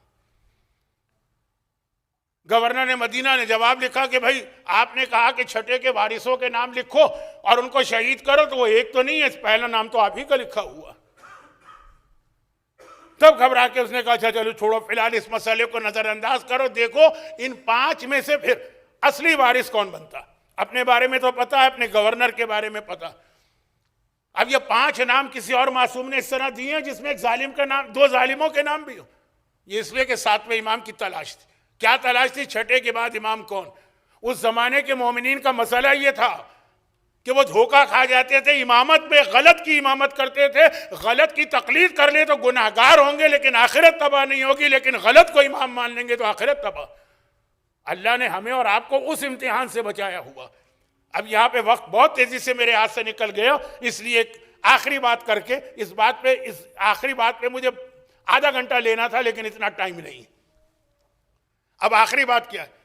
Speaker 1: گورنر نے مدینہ نے جواب لکھا کہ بھائی آپ نے کہا کہ چھٹے کے وارثوں کے نام لکھو اور ان کو شہید کرو، تو وہ ایک تو نہیں ہے، پہلا نام تو آپ ہی کا لکھا ہوا۔ تب گھبرا کے اس نے کہا اچھا چلو چھوڑو، فی الحال اس مسئلے کو نظر انداز کرو، دیکھو ان 5 میں سے پھر اصلی وارث کون بنتا۔ اپنے بارے میں تو پتا ہے، اپنے گورنر کے بارے میں پتا۔ اب یہ 5 نام کسی اور معصوم نے اس طرح دیے ہیں جس میں ایک ظالم کا نام، 2 ظالموں کے نام بھی ہو۔ یہ اس لیے کہ 7ویں امام کی تلاش تھی۔ کیا تلاش تھی؟ چھٹے کے بعد امام کون۔ اس زمانے کے مومنین کا مسئلہ یہ تھا کہ وہ دھوکہ کھا جاتے تھے، امامت میں غلط کی امامت کرتے تھے، غلط کی تقلید کر لے تو گناہ گار ہوں گے لیکن آخرت تباہ نہیں ہوگی، لیکن غلط کو امام مان لیں گے تو آخرت تباہ۔ اللہ نے ہمیں اور آپ کو اس امتحان سے بچایا ہوا۔ اب یہاں پہ وقت بہت تیزی سے میرے ہاتھ سے نکل گیا، اس لیے آخری بات کر کے اس آخری بات پہ مجھے آدھا گھنٹہ لینا تھا لیکن اتنا ٹائم نہیں۔ اب آخری بات کیا ہے؟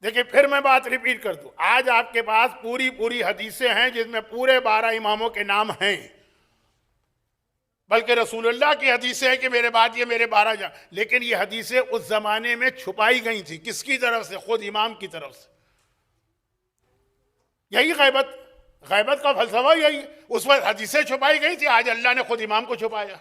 Speaker 1: دیکھیں پھر میں بات ریپیٹ کر دوں، آج آپ کے پاس پوری حدیثیں ہیں جس میں پورے 12 اماموں کے نام ہیں، بلکہ رسول اللہ کی حدیثیں ہیں کہ میرے بعد یہ میرے 12 جان، لیکن یہ حدیثیں اس زمانے میں چھپائی گئی تھی۔ کس کی طرف سے؟ خود امام کی طرف سے۔ یہی غیبت کا فلسفہ یہی ہے۔ اس وقت حدیثیں چھپائی گئی تھی، آج اللہ نے خود امام کو چھپایا۔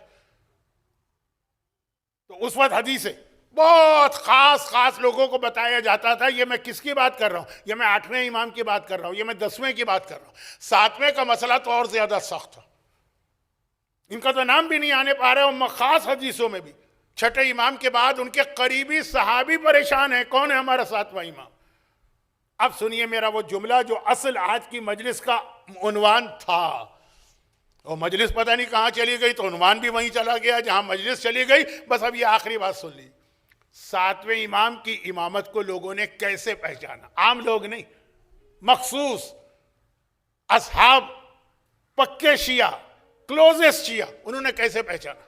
Speaker 1: تو اس وقت حدیثیں بہت خاص لوگوں کو بتایا جاتا تھا۔ یہ میں کس کی بات کر رہا ہوں؟ یہ میں 8ویں امام کی بات کر رہا ہوں، یہ میں 10ویں کی بات کر رہا ہوں۔ 7ویں کا مسئلہ تو اور زیادہ سخت تھا، ان کا تو نام بھی نہیں آنے پا رہے۔ اور خاص حدیثوں میں بھی چھٹے امام کے بعد ان کے قریبی صحابی پریشان ہیں، کون ہے ہمارا 7واں امام؟ اب سنیے میرا وہ جملہ جو اصل آج کی مجلس کا عنوان تھا، وہ مجلس پتہ نہیں کہاں چلی گئی، تو عنوان بھی وہیں چلا گیا جہاں مجلس چلی گئی۔ بس اب یہ آخری بات سن لی، 7ویں امام کی امامت کو لوگوں نے کیسے پہچانا؟ عام لوگ نہیں، مخصوص اصحاب، پکے شیعہ، کلوزسٹ شیعہ، انہوں نے کیسے پہچانا؟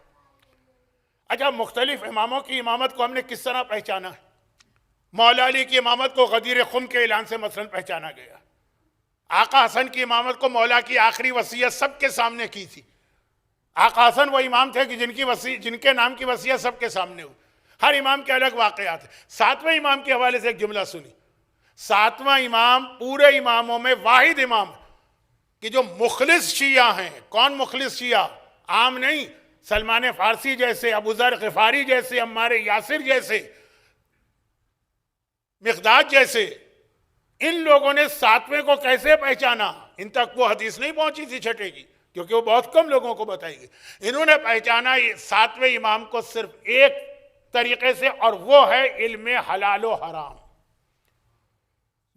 Speaker 1: اچھا، مختلف اماموں کی امامت کو ہم نے کس طرح پہچانا ہے؟ مولا علی کی امامت کو غدیر خم کے اعلان سے مثلا پہچانا گیا۔ آقا حسن کی امامت کو مولا کی آخری وصیت سب کے سامنے کی تھی۔ آقا حسن وہ امام تھے کہ جن کے نام کی وصیت سب کے سامنے ہوئی۔ ہر امام کے الگ واقعات ہیں۔ 7ویں امام کے حوالے سے ایک جملہ سنی۔ 7واں امام پورے اماموں میں واحد امام کہ جو مخلص شیعہ ہیں۔ کون مخلص شیعہ؟ عام نہیں، سلمان فارسی جیسے، ابو ذر غفاری جیسے، عمار یاسر جیسے، مقداد جیسے، ان لوگوں نے 7ویں کو کیسے پہچانا؟ ان تک وہ حدیث نہیں پہنچی تھی چھٹے کی، کیونکہ وہ بہت کم لوگوں کو بتائی گئی۔ انہوں نے پہچانا 7ویں امام کو صرف ایک طریقے سے، اور وہ ہے علم حلال و حرام۔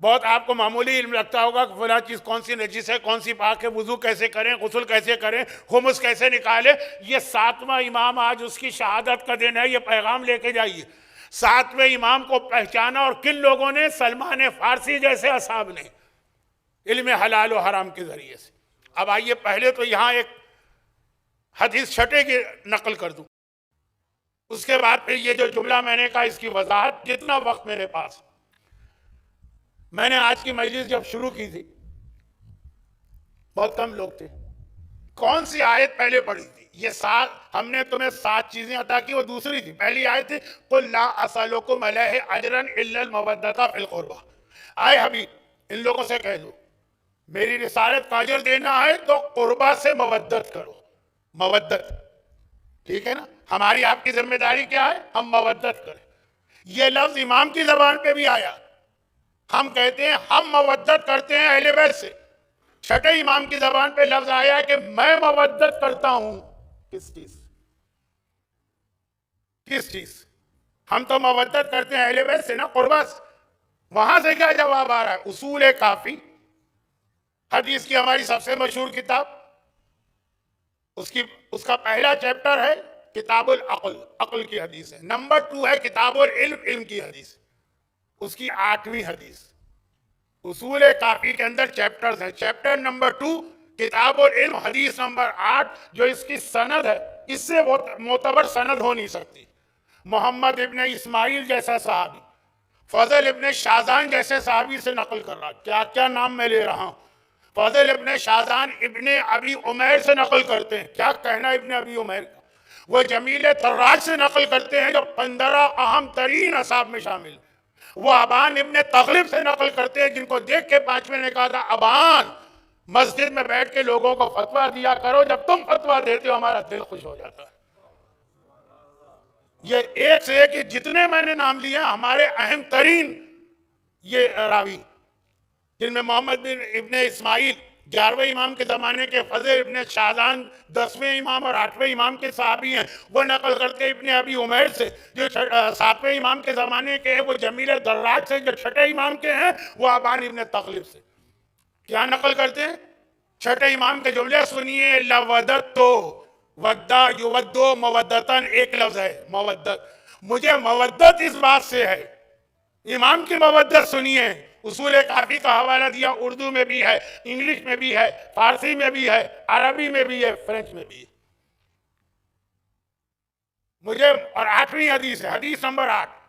Speaker 1: بہت آپ کو معمولی علم لگتا ہوگا کہ فلاں چیز کون سی نجس ہے، کون سی پاک ہے، وضو کیسے کریں، غسل کیسے کریں، خمس کیسے نکالیں۔ یہ 7واں امام آج اس کی شہادت کا دن ہے، یہ پیغام لے کے جائیے۔ ساتویں امام کو پہچانا، اور کن لوگوں نے؟ سلمان فارسی جیسے اصحاب نے، علم حلال و حرام کے ذریعے سے۔ اب آئیے پہلے تو یہاں ایک حدیث چھٹے کی نقل کر دوں، اس کے بعد پھر یہ جو جملہ میں نے کہا اس کی وضاحت، جتنا وقت میرے پاس۔ میں نے آج کی مجلس جب شروع کی تھی بہت کم لوگ تھے، کون سی آیت پہلے پڑھی تھی؟ یہ سات، ہم نے تمہیں 7 چیزیں عطا کی، وہ دوسری تھی۔ پہلی آیت تھی قُلْ لَا أَسْأَلُكُمْ عَلَيْهِ أَجْرًا إِلَّا الْمَوَدَّةَ فِي الْقُرْبَى۔ آئے حبیب، ان لوگوں سے کہہ دو میری رسالت کا اجر دینا ہے تو قربہ سے مودت کرو۔ مودت، ٹھیک ہے نا؟ ہماری آپ کی ذمہ داری کیا ہے؟ ہم مودت کریں۔ یہ لفظ امام کی زبان پہ بھی آیا، ہم کہتے ہیں ہم مودت کرتے ہیں اہل بیت سے۔ چھٹے امام کی زبان پہ لفظ آیا ہے کہ میں مودت کرتا ہوں۔ کس چیز؟ کس چیز؟ ہم تو مودت کرتے ہیں اہل بیت سے نا، قربہ سے۔ وہاں سے کیا جواب آ رہا ہے؟ اصول کافی، حدیث کی ہماری سب سے مشہور کتاب، اس کا پہلا چیپٹر ہے کتاب العقل، عقل کی حدیث ہے۔ نمبر 2 ہے کتاب العلم، علم کی حدیث، اس کی 8ویں حدیث۔ اصول کافی کے اندر چیپٹرز ہیں، چیپٹر نمبر 2 کتاب العلم، حدیث نمبر 8، جو اس کی سند ہے، اس سے معتبر سند ہو نہیں سکتی۔ محمد ابن اسماعیل جیسا صحابی، فضل ابن شازان جیسے صحابی سے نقل کر رہا، کیا کیا نام میں لے رہا ہوں۔ فضل ابن شازان ابن ابی عمیر سے نقل کرتے ہیں، کیا کہنا ابن ابی عمیر کا۔ وہ جمیل تراج سے نقل کرتے ہیں جو 15 اہم ترین اصحاب میں شامل۔ وہ ابان ابن تغلب سے نقل کرتے ہیں جن کو دیکھ کے 5ویں نے کہا تھا ابان مسجد میں بیٹھ کے لوگوں کو فتویٰ دیا کرو، جب تم فتویٰ دیتے ہو ہمارا دل خوش ہو جاتا ہے۔ یہ ایک سے ایک جتنے میں نے نام لیے ہمارے اہم ترین یہ راوی، جن میں محمد بن ابن اسماعیل 11ویں امام کے زمانے کے، فضل ابن شازان 10ویں امام اور 8ویں امام کے صحابی ہیں، وہ نقل کرتے ابن ابی عمیر سے جو 7ویں امام کے زمانے کے ہیں، وہ جمیل دراج سے جو 6ٹھے امام کے ہیں، وہ ابان ابن تغلب سے۔ کیا نقل کرتے ہیں؟ 6ٹھے امام کے جملے سنیے، لَوَدَتْتُ وَدَّا یودو مودتاً، ایک لفظ ہے مودت، مجھے مودت اس بات سے ہے۔ امام کی مودت سنیے، اصول کافی کا حوالہ دیا، اردو میں بھی ہے، انگلش میں بھی ہے، فارسی میں بھی ہے، عربی میں بھی ہے، فرینچ میں بھی ہے۔ مجھے، اور 8ویں حدیث ہے، حدیث نمبر 8،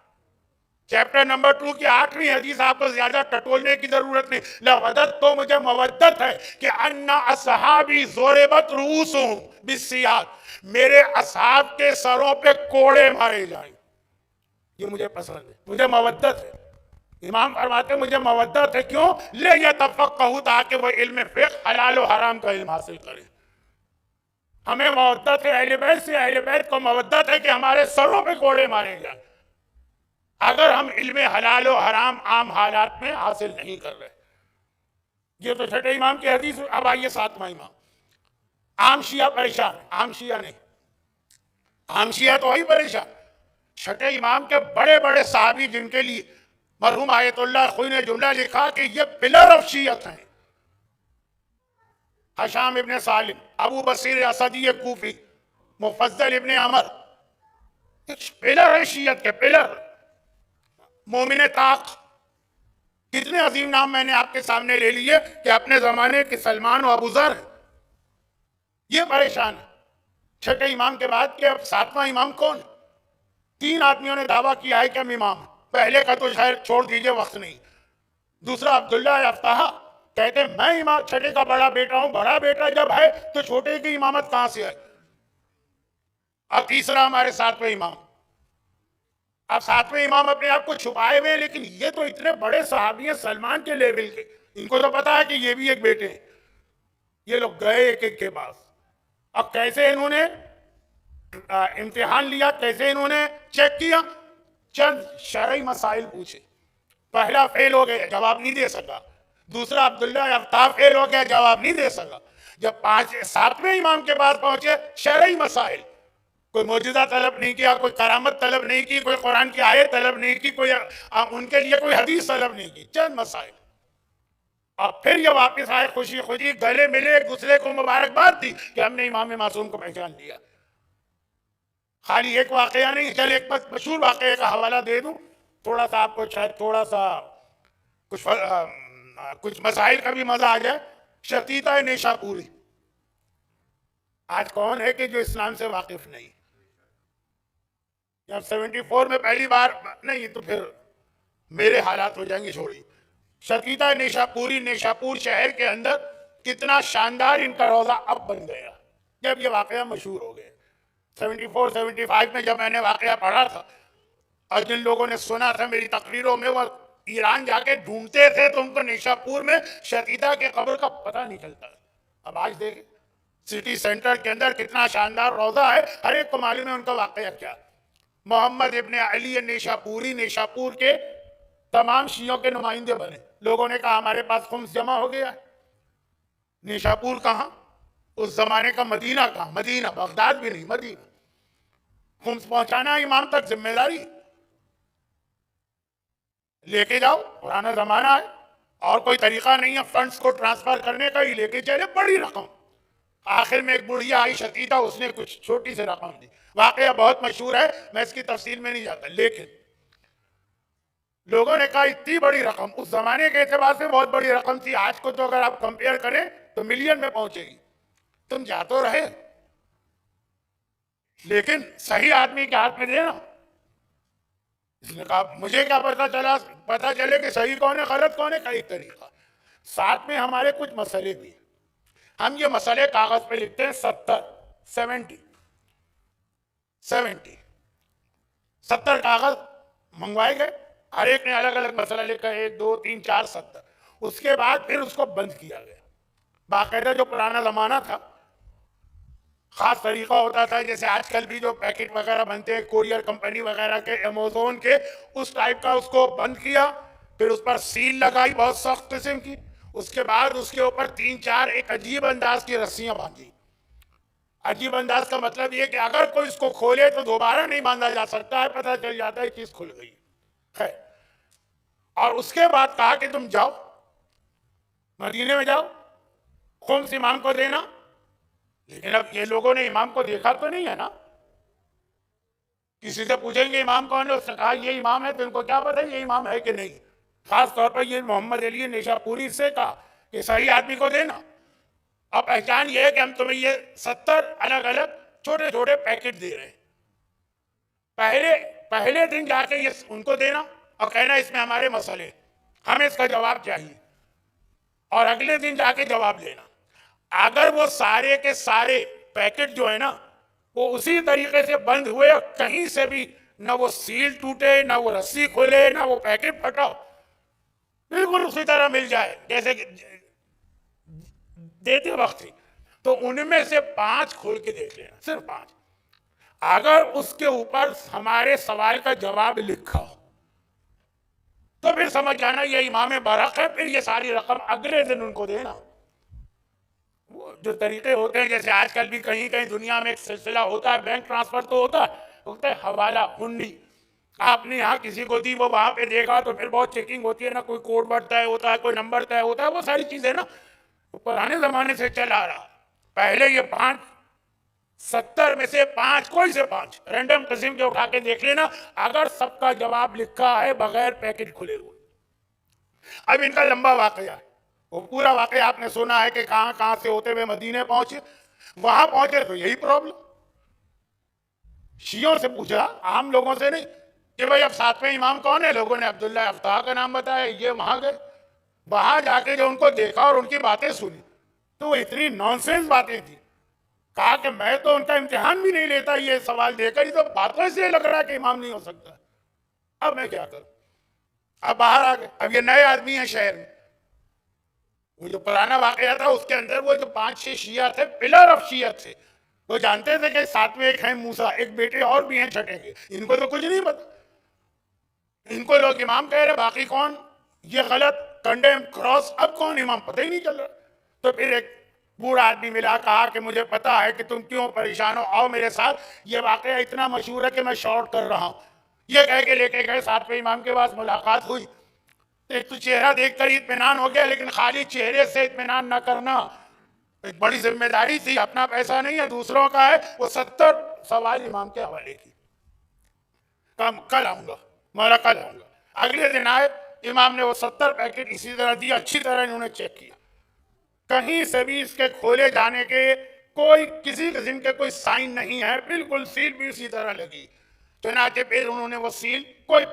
Speaker 1: چیپٹر نمبر 2 کی 8ویں حدیث، آپ کو زیادہ ٹٹولنے کی ضرورت نہیں۔ لَوَدَتْ، تو مجھے مودت ہے کہ اَنَّ اصحابی ضُرِبَتْ رُؤُوسُهُمْ بِالسِّیَاط، میرے اصحاب کے سروں پہ کوڑے مارے جائیں، یہ مجھے پسند ہے، مجھے مودت ہے۔ امام فرماتے ہیں مجھے مودت ہے، کیوں؟ لِيَتَفَقَّهُوا، تاکہ وہ علم فقہ، حلال و حرام کا علم حاصل کرے۔ ہمیں مودت ہے اہل بیت سے، اہل بیت کو مودت ہے کہ ہمارے سروں پہ کوڑے مارے جائیں اگر ہم علم حلال و حرام عام حالات میں حاصل نہیں کر رہے۔ یہ تو 6ٹھے امام کی حدیث۔ اب آئیے 7واں امام۔ عام شیعہ پریشان، عام شیعہ نہیں، عام شیعہ تو وہی پریشان۔ 6ٹھے امام کے بڑے بڑے صحابی جن کے لیے مرحوم آیت اللہ خوئی نے جملہ لکھا کہ یہ پلر آف شیعت ہیں، حشام ابن سالم، ابو بصیر اسدی کوفی، مفضل ابن عمر، پلر ہے شیعت کے، پلر۔ مومن طاق، کتنے عظیم نام میں نے آپ کے سامنے لے لیے کہ اپنے زمانے کے سلمان و ابو ذر ہیں، یہ پریشان ہے۔ 6ٹھے امام کے بعد کہ اب 7واں امام کون ہے؟ 3 آدمیوں نے دعویٰ کیا ہے کہ ہم امام ہیں۔ پہلے کا تو شاید چھوڑ دیجئے، وقت نہیں۔ دوسرا عبداللہ افتاح، کہتے ہیں میں امام 6ٹھے کا بڑا بیٹا ہوں، بڑا بیٹا جب ہے تو چھوٹے کی امامت کہاں سے ہے؟ اب تیسرا ہمارے 7ویں امام۔ اب 7ویں امام اپنے آپ کو چھپائے ہوئے، لیکن یہ تو اتنے بڑے صحابی ہیں سلمان کے لیول کے، ان کو تو پتا ہے کہ یہ بھی ایک بیٹے ہیں۔ یہ لوگ گئے ایک ایک کے پاس، اب کیسے انہوں نے امتحان لیا، کیسے انہوں نے چیک کیا؟ چند شرعی مسائل پوچھے، پہلا فیل ہو گیا، جواب نہیں دے سکا۔ دوسرا عبداللہ افتاح فیل ہو گیا، جواب نہیں دے سکا۔ جب 7ویں امام کے پاس پہنچے، شرعی مسائل، کوئی معجزہ طلب نہیں کیا، کوئی کرامت طلب نہیں کی، کوئی قرآن کی آیت طلب نہیں کی، کوئی ان کے لیے کوئی حدیث طلب نہیں کی، چند مسائل۔ اور پھر یہ واپس آئے خوشی خوشی، گلے ملے، ایک دوسرے کو مبارکباد دی کہ ہم نے امام معصوم کو پہچان لیا۔ خالی ایک واقعہ نہیں. چل ایک بس مشہور واقعے کا حوالہ دے دوں, تھوڑا سا آپ کو شاید تھوڑا سا کچھ مسائل کا بھی مزہ آ جائے. شتیتا نیشا پوری, آج کون ہے کہ جو اسلام سے واقف نہیں؟ جب 74 میں پہلی بار نہیں تو پھر میرے حالات ہو جائیں گے, چھوڑی. شتیتا نیشا پوری, نیشا پور شہر کے اندر کتنا شاندار ان کا روزہ اب بن گیا جب یہ واقعہ مشہور ہو گئے. 74-75 میں جب میں نے واقعہ پڑھا تھا, اور جن لوگوں نے سنا تھا میری تقریروں میں, وہ ایران جا کے ڈھونڈتے تھے تو ان کو نیشا پور میں شتیتا کے قبر کا پتہ نہیں چلتا. اب آج دیکھیں سٹی سینٹر کے اندر کتنا شاندار روزہ ہے, ہر ایک کو معلوم ہے ان کا واقعہ کیا. محمد ابن علی نیشا پوری نیشا پور کے تمام شیعوں کے نمائندے بنے. لوگوں نے کہا ہمارے پاس خمس جمع ہو گیا ہے. نیشا پور کہاں؟ اس زمانے کا مدینہ کہاں؟ مدینہ, بغداد بھی نہیں, مدینہ. خمس پہنچانا امام تک ذمہ داری, لے کے جاؤ, پرانا زمانہ ہے اور کوئی طریقہ نہیں ہے فنڈز کو ٹرانسفر کرنے کا, ہی لے کے چلے بڑی رقم. آخر میں ایک بڑھیا آئی شتیتا, اس نے کچھ چھوٹی سی رقم دی. واقعہ بہت مشہور ہے, میں اس کی تفصیل میں نہیں جاتا, لیکن لوگوں نے کہا اتنی بڑی رقم اس زمانے کے اعتبار سے بہت بڑی رقم تھی. آج کو تو اگر آپ کمپیئر کریں تو ملین میں پہنچے گی. تم جا تو رہے, لیکن صحیح آدمی کے ہاتھ میں دینا. اس نے کہا مجھے کیا پتا چلے کہ صحیح کون ہے غلط کون ہے, کا ایک طریقہ. ساتھ میں ہمارے کچھ مسئلے بھی, ہم یہ مسئلے کاغذ پہ لکھتے ہیں. 70 کاغذ منگوائے گئے, ہر ایک نے الگ الگ مسئلہ لکھا, 1 2 3 4 70. اس کے بعد پھر اس کو بند کیا گیا. باقاعدہ جو پرانا زمانہ تھا خاص طریقہ ہوتا تھا, جیسے آج کل بھی جو پیکٹ وغیرہ بنتے ہیں کوریئر کمپنی وغیرہ کے, ایمیزون کے, اس ٹائپ کا اس کو بند کیا. پھر اس پر سیل لگائی بہت سخت قسم کی. اس کے بعد اس کے اوپر 3-4 ایک عجیب انداز کی رسیاں باندھی. عجیب انداز کا مطلب یہ کہ اگر کوئی اس کو کھولے تو دوبارہ نہیں باندھا جا سکتا ہے, پتہ چل جاتا ہے چیز کھل گئی. خیر, اور اس کے بعد کہا کہ تم جاؤ مدینے میں جاؤ, خمس امام کو دینا. لیکن اب یہ لوگوں نے امام کو دیکھا تو نہیں ہے نا, کسی سے پوچھیں گے امام کون ہے, اس نے کہا یہ امام ہے, تو ان کو کیا پتا یہ امام ہے کہ نہیں. خاص طور پر یہ محمد علی نیشا پوری سے کہا کہ صحیح آدمی کو دینا. اب پہچان یہ ہے کہ ہم تمہیں یہ 70 الگ الگ چھوٹے چھوٹے پیکٹ دے رہے ہیں. پہلے دن جا کے یہ ان کو دینا اور کہنا اس میں ہمارے مسئلے, ہمیں اس کا جواب چاہیے, اور اگلے دن جا کے جواب لینا. اگر وہ سارے کے سارے پیکٹ جو ہے نا وہ اسی طریقے سے بند ہوئے, اور کہیں سے بھی نہ وہ سیل ٹوٹے, نہ وہ رسی کھلے, نہ وہ پیکٹ پھٹا, بالکل اسی طرح مل جائے جیسے کہ دیتے وقت تھی, تو ان میں سے 5 کھول کے دیکھ لینا, صرف 5. اگر اس کے اوپر ہمارے سوال کا جواب لکھا ہو تو پھر سمجھ جانا یہ امام برحق ہے. پھر یہ ساری رقم اگلے دن ان کو دینا. وہ جو طریقے ہوتے ہیں, جیسے آج کل بھی کہیں کہیں دنیا میں ایک سلسلہ ہوتا ہے, بینک ٹرانسفر تو ہوتا ہے حوالہ ہنڈی. آپ نے یہاں کسی کو دی, وہ وہاں پہ دیکھا تو پھر بہت چیکنگ ہوتی ہے نا, کوئی کوڈ ورڈ طے ہوتا ہے, کوئی نمبر طے ہوتا ہے, وہ ساری چیزیں نا پرانے زمانے سے چلا آ رہا. پہلے یہ 70 میں سے 5 کوئی سے 5 رینڈم قسم کے اٹھا کے دیکھ لینا, اگر سب کا جواب لکھا ہے بغیر پیکٹ کھلے ہوئے. اب ان کا لمبا واقعہ ہے, وہ پورا واقعہ آپ نے سنا ہے کہ کہاں کہاں سے ہوتے ہوئے مدینے پہنچے. وہاں پہنچے تو یہی پرابلم. شیعوں سے پوچھا, عام لوگوں سے نہیں, کہ بھئی اب ساتویں امام کون ہے. لوگوں نے عبداللہ افتح کا نام بتایا. یہ وہاں گئے, وہاں جا کے جو ان کو دیکھا اور ان کی باتیں سنی تو وہ اتنی نانسنس باتیں تھیں. کہا کہ میں تو ان کا امتحان بھی نہیں لیتا یہ سوال دے کر, ہی تو باتوں سے لگ رہا ہے کہ امام نہیں ہو سکتا. اب میں کیا کروں. اب باہر آ گئے. اب یہ نئے آدمی ہیں شہر میں. وہ جو پرانا واقعہ تھا اس کے اندر وہ جو 5-6 شیعہ تھے, پلر آف شیعہ تھے, وہ جانتے تھے کہ ساتویں ایک ہیں موسیٰ, ایک بیٹے اور بھی ہیں چھٹے کے. ان کو تو کچھ نہیں پتا. ان کو لوگ امام کہہ رہے, باقی کون, یہ غلط, کنڈیم, کراس, اب کون امام پتہ ہی نہیں چل رہا. تو پھر ایک بوڑھا آدمی ملا, کہا کہ مجھے پتا ہے کہ تم کیوں پریشان ہو, آؤ میرے ساتھ, یہ واقعہ اتنا مشہور ہے کہ میں شارٹ کر رہا ہوں. یہ کہہ کے لے کے گئے ساتویں امام کے پاس. ملاقات ہوئی, ایک تو چہرہ دیکھ کر اطمینان ہو گیا, لیکن خالی چہرے سے اطمینان نہ کرنا, ایک بڑی ذمہ داری تھی. اپنا پیسہ نہیں ہے, دوسروں کا ہے. وہ 70 سوال امام کے حوالے کی. کل آؤں گا مولا، کل آؤں گا. اگلے دن آئے، امام نے وہ 70 پیکٹ اسی طرح دیا. اچھی طرح انہوں نے چیک کیا، کہیں سے بھی اس کے کھولے جانے کے کوئی کسی قسم کے کوئی سائن نہیں ہے، بالکل سیل بھی اسی طرح لگی. چنانچہ پھر انہوں نے وہ سیل کوئی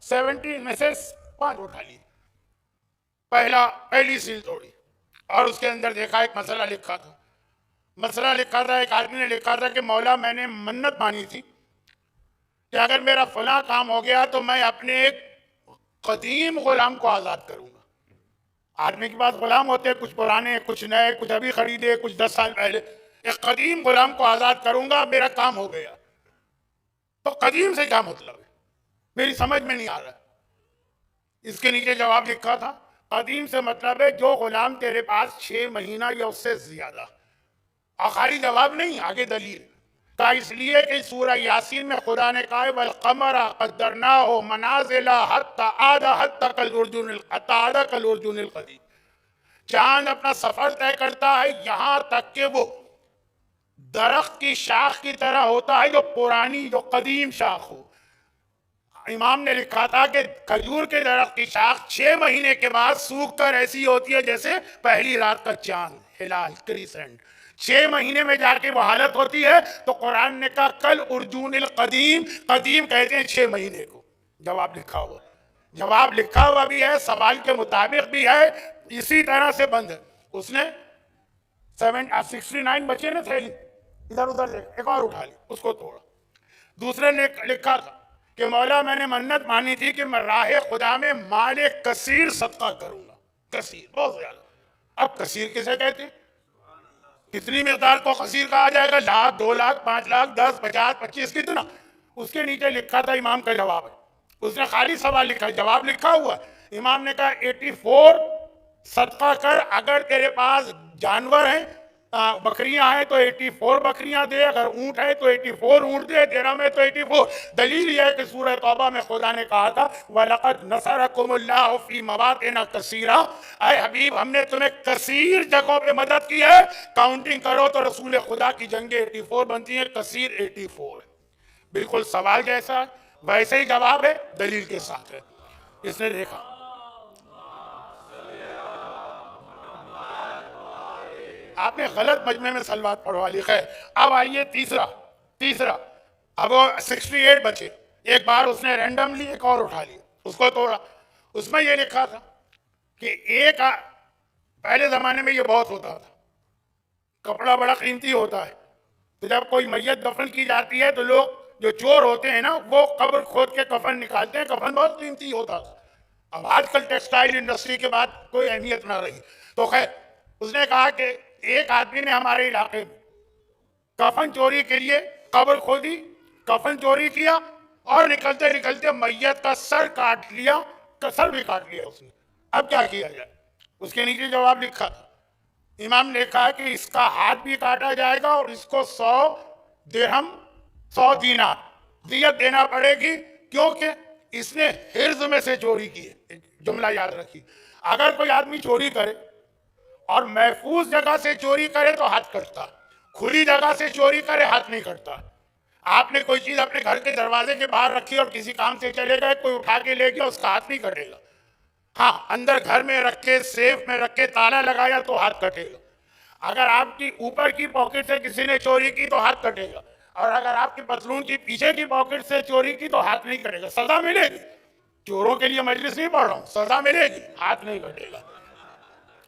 Speaker 1: 70 میں سے 5 اٹھا لی. پہلی سیل توڑی اور اس کے اندر دیکھا ایک مسئلہ لکھا تھا. ایک آدمی نے لکھا تھا کہ مولا میں نے منت مانی تھی کہ اگر میرا فلاں کام ہو گیا تو میں اپنے ایک قدیم غلام کو آزاد کروں گا. آدمی کے پاس غلام ہوتے ہیں، کچھ پرانے، کچھ نئے، کچھ ابھی خریدے، کچھ 10 سال پہلے. ایک قدیم غلام کو آزاد کروں گا، میرا کام ہو گیا. تو قدیم سے کیا مطلب ہے؟ میری سمجھ میں نہیں آ رہا. اس کے نیچے جواب لکھا تھا، قدیم سے مطلب ہے جو غلام تیرے پاس 6 مہینہ یا اس سے زیادہ. آخری جواب نہیں، آگے دلیل کا. اس لیے کہ سورہ یاسین میں خدا نے کہا وَالْقَمَرَ قَدَّرْنَاهُ مَنَازِلَ حَتَّى عَادَ كَالْعُرْجُونِ الْقَدِيمِ. چاند اپنا سفر طے کرتا ہے یہاں تک کہ وہ درخت کی شاخ کی طرح ہوتا ہے جو پرانی، جو قدیم شاخ ہو. امام نے لکھا تھا کہ کھجور کے درخت کی شاخ 6 مہینے کے بعد سوکھ کر ایسی ہوتی ہے جیسے پہلی رات کا چاند، ہلال، کریسنٹ. 6 مہینے میں جا کے وہ حالت ہوتی ہے. تو قرآن نے کہا کل ارجون القدیم، قدیم کہتے ہیں 6 مہینے کو. جواب لکھا ہوا بھی ہے، سوال کے مطابق بھی ہے، اسی طرح سے بند ہے. اس نے 69 بچے نا تھیلی، ادھر ادھر ایک اور اٹھا لی، اس کو توڑا. دوسرے نے لکھا تھا کہ مولا میں نے منت مانی تھی کہ میں راہ خدا میں مال کثیر صدقہ کروں گا. کثیر، بہت زیادہ. اب کثیر کسے کہتے ہیں؟ کتنی مقدار کو کثیر کہا جائے گا؟ 1,00,000، 2,00,000، 5,00,000، 10، 50، 25، کتنا؟ اس کے نیچے لکھا تھا امام کا جواب ہے. اس نے خالی سوال لکھا، جواب لکھا ہوا. امام نے کہا 84 صدقہ کر. اگر تیرے پاس جانور ہیں، بکریاں ہیں تو 84 بکریاں دے، اگر اونٹ ہے تو 84 اونٹ دے، درہم ہے تو 84. دلیل یہ ہے کہ سورہ توبہ میں خدا نے کہا تھا وَلَقَدْ نَصَرَكُمُ اللَّهُ فِي مَوَاطِنَ كَثِيرًا. اے حبیب ہم نے تمہیں کثیر جگہوں پہ مدد کی ہے. کاؤنٹنگ کرو تو رسول خدا کی جنگیں 84 بنتی ہیں، کثیر 84 ہے. بالکل سوال جیسا ویسے ہی جواب ہے، دلیل کے ساتھ ہے. اس نے دیکھا آپ نے غلط مجمع میں سلوات پڑھوا لی. خیر، اب آئیے تیسرا. اب وہ 68 بچے. ایک بار اس نے رینڈملی ایک اور اٹھا لی، اس کو توڑا. اس میں یہ لکھا تھا کہ پہلے زمانے میں یہ بہت ہوتا تھا، کپڑا بڑا قیمتی ہوتا ہے. تو جب کوئی میت دفن کی جاتی ہے تو لوگ جو چور ہوتے ہیں نا وہ قبر کھود کے کفن نکالتے ہیں. کفن بہت قیمتی ہوتا تھا. اب آج کل ٹیکسٹائل انڈسٹری کے بعد کوئی اہمیت نہ رہی. تو خیر، اس نے کہا کہ ایک آدمی نے ہمارے علاقے میں کفن چوری کے لیے قبر کھودی، کفن چوری کیا اور نکلتے نکلتے میت کا سر کاٹ لیا، سر بھی کاٹ لیا اس نے. اب کیا کیا جائے؟ اس کے نیچے جواب لکھا تھا. امام نے کہا کہ اس کا ہاتھ بھی کاٹا جائے گا اور اس کو 100 درہم، 100 دینار دیت دینا پڑے گی، کیونکہ اس نے حرز میں سے چوری کی ہے. جملہ یاد رکھی، اگر کوئی آدمی چوری کرے اور محفوظ جگہ سے چوری کرے تو ہاتھ کٹتا، کھلی جگہ سے چوری کرے ہاتھ نہیں کٹتا. آپ نے کوئی چیز اپنے گھر کے دروازے کے باہر رکھی اور کسی کام سے چلے گئے، کوئی اٹھا کے لے گیا، اس کا ہاتھ نہیں کٹے گا. ہاں، اندر گھر میں رکھ کے، سیف میں رکھ کے تالا لگایا تو ہاتھ کٹے گا. اگر آپ کی اوپر کی پاکٹ سے کسی نے چوری کی تو ہاتھ کٹے گا، اور اگر آپ کی پتلون کی پیچھے کی پاکٹ سے چوری کی تو ہاتھ نہیں کٹے گا. سزا ملے گی. چوروں کے لیے مجلس نہیں پڑھ رہا ہوں، سزا ملے گی، ہاتھ نہیں کٹے گا.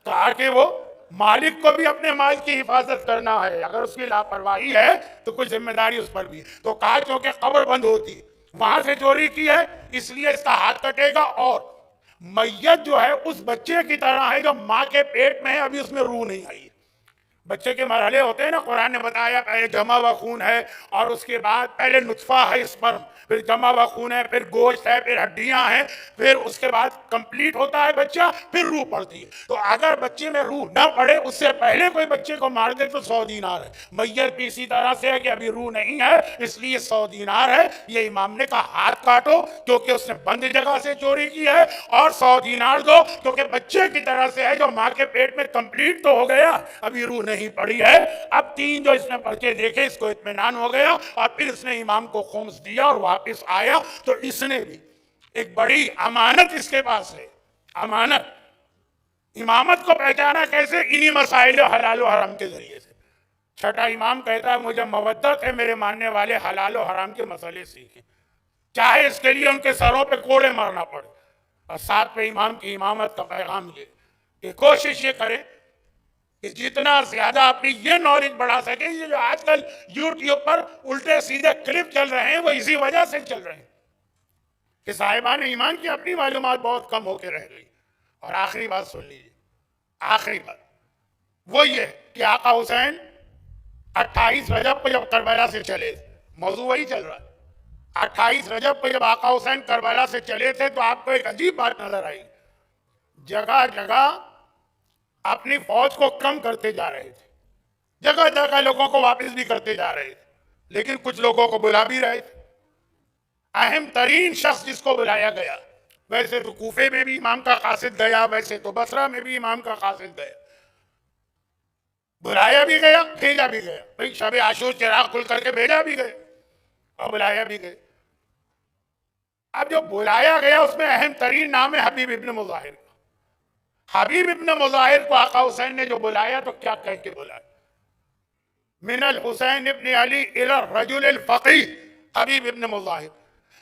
Speaker 1: کہا کہ وہ مالک کو بھی اپنے مال کی حفاظت کرنا ہے، اگر اس کی لاپرواہی ہے تو کچھ ذمہ داری اس پر بھی. تو کہا چونکہ قبر بند ہوتی، وہاں سے چوری کی ہے، اس لیے اس کا ہاتھ کٹے گا. اور میت جو ہے اس بچے کی طرح ہے جو ماں کے پیٹ میں ہے، ابھی اس میں روح نہیں آئی. بچے کے مرحلے ہوتے ہیں نا، قرآن نے بتایا پہلے جمع و خون ہے، اور اس کے بعد پہلے نطفہ ہے اسپرم، پھر جمع و خون ہے، پھر گوشت ہے، پھر ہڈیاں ہیں، پھر اس کے بعد کمپلیٹ ہوتا ہے بچہ، پھر روح پڑتی ہے. تو اگر بچے میں روح نہ پڑے، اس سے پہلے کوئی بچے کو مار دے تو 100 دینار ہے. میت بھی اسی طرح سے ہے کہ ابھی روح نہیں ہے، اس لیے 100 دینار ہے. یہ امام نے کہا ہاتھ کاٹو کیونکہ اس نے بند جگہ سے چوری کی ہے، اور 100 دینار دو کیونکہ بچے کی طرح سے ہے جو ماں کے پیٹ میں کمپلیٹ تو ہو گیا، ابھی روح نہیں نہیں پڑھی ہے. اب 3 جو اس نے پرچے دیکھے اس کو اطمینان ہو گیا اور پھر اس نے امام کو خمس دیا اور واپس آیا. تو اس نے بھی ایک بڑی امانت اس کے پاس ہے. امانت امامت کو پہچانا کیسے؟ انہی مسائل حلال و حرام کے ذریعے سے. چھٹا امام کہتا ہے مجھے مودت ہے میرے ماننے والے حلال و حرام کے مسئلے سیکھیں، چاہے اس کے لیے ان کے سروں پہ کوڑے مارنا پڑے. اور 7ویں امام کی امامت کا پیغام یہ کہ کوشش یہ کریں کہ جتنا زیادہ اپنی یہ نالج بڑھا سکیں. یہ جو آج کل یوٹیوب پر الٹے سیدھے کلپ چل رہے ہیں وہ اسی وجہ سے چل رہے ہیں کہ صاحبان ایمان کی اپنی معلومات بہت کم ہو کے رہ گئی. اور آخری بات سن لیجیے، آخری بات وہ یہ کہ آقا حسین 28 رجب کو جب کربلا سے چلے، موضوع وہی چل رہا ہے، 28 رجب کو جب آقا حسین کربلا سے چلے تھے تو آپ کو ایک عجیب بات نظر آئی. جگہ جگہ اپنی فوج کو کم کرتے جا رہے تھے، جگہ جگہ لوگوں کو واپس بھی کرتے جا رہے تھے، لیکن کچھ لوگوں کو بلا بھی رہے تھے. اہم ترین شخص جس کو بلایا گیا، ویسے تو کوفے میں بھی امام کا قاصد گیا، ویسے تو بصرہ میں بھی امام کا قاصد گیا، بلایا بھی گیا بھیجا بھی گیا. بھئی شب عاشور چراغ کھل کر کے بھیجا بھی گئے اور بلایا بھی گئے. اب جو بلایا گیا اس میں اہم ترین نام ہے حبیب ابن مظاہر کا. حبیب ابن مظاہر کو آقا حسین نے جو بلایا تو کیا کہہ کے بلایا؟ من الحسین ابن علی الی الرجل الفقیہ حبیب ابن مظاہر.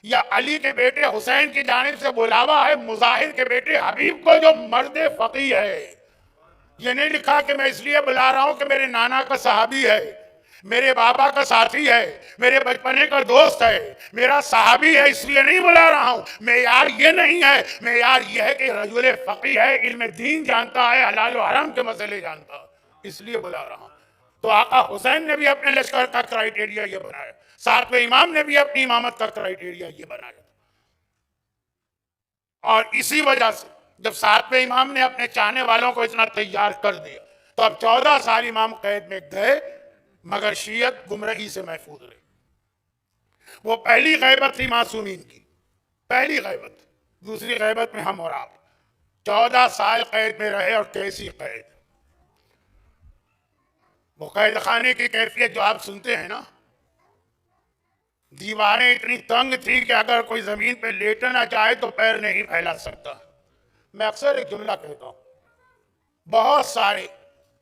Speaker 1: یا علی کے بیٹے حسین کی جانب سے بلاوا ہے مظاہر کے بیٹے حبیب کو جو مرد فقیہ ہے. یہ نہیں لکھا کہ میں اس لیے بلا رہا ہوں کہ میرے نانا کا صحابی ہے، میرے بابا کا ساتھی ہے، میرے بچپنے کا دوست ہے، میرا صحابی ہے، اس لیے نہیں بلا رہا ہوں. معیار یہ نہیں ہے، معیار یہ ہے کہ رجل فقیہ ہے، علم دین جانتا ہے، حلال و حرام کے مسئلے جانتا ہے، اس لیے بلا رہا ہوں. تو آقا حسین نے بھی اپنے لشکر کا کرائیٹیریا یہ بنایا، 7ویں امام نے بھی اپنی امامت کا کرائیٹیریا یہ بنایا. اور اسی وجہ سے جب 7ویں امام نے اپنے چاہنے والوں کو اتنا تیار کر دیا تو اب 14 سال امام قید میں گئے مگر شیعت گمراہی سے محفوظ رہی. وہ پہلی غیبت تھی معصومین کی، پہلی غیبت. دوسری غیبت میں ہم اور آپ 14 سال قید میں رہے. اور کیسی قید؟ وہ قید خانے کی کیفیت جو آپ سنتے ہیں نا، دیواریں اتنی تنگ تھی کہ اگر کوئی زمین پہ لیٹنا چاہے تو پیر نہیں پھیلا سکتا. میں اکثر ایک جملہ کہتا ہوں، بہت سارے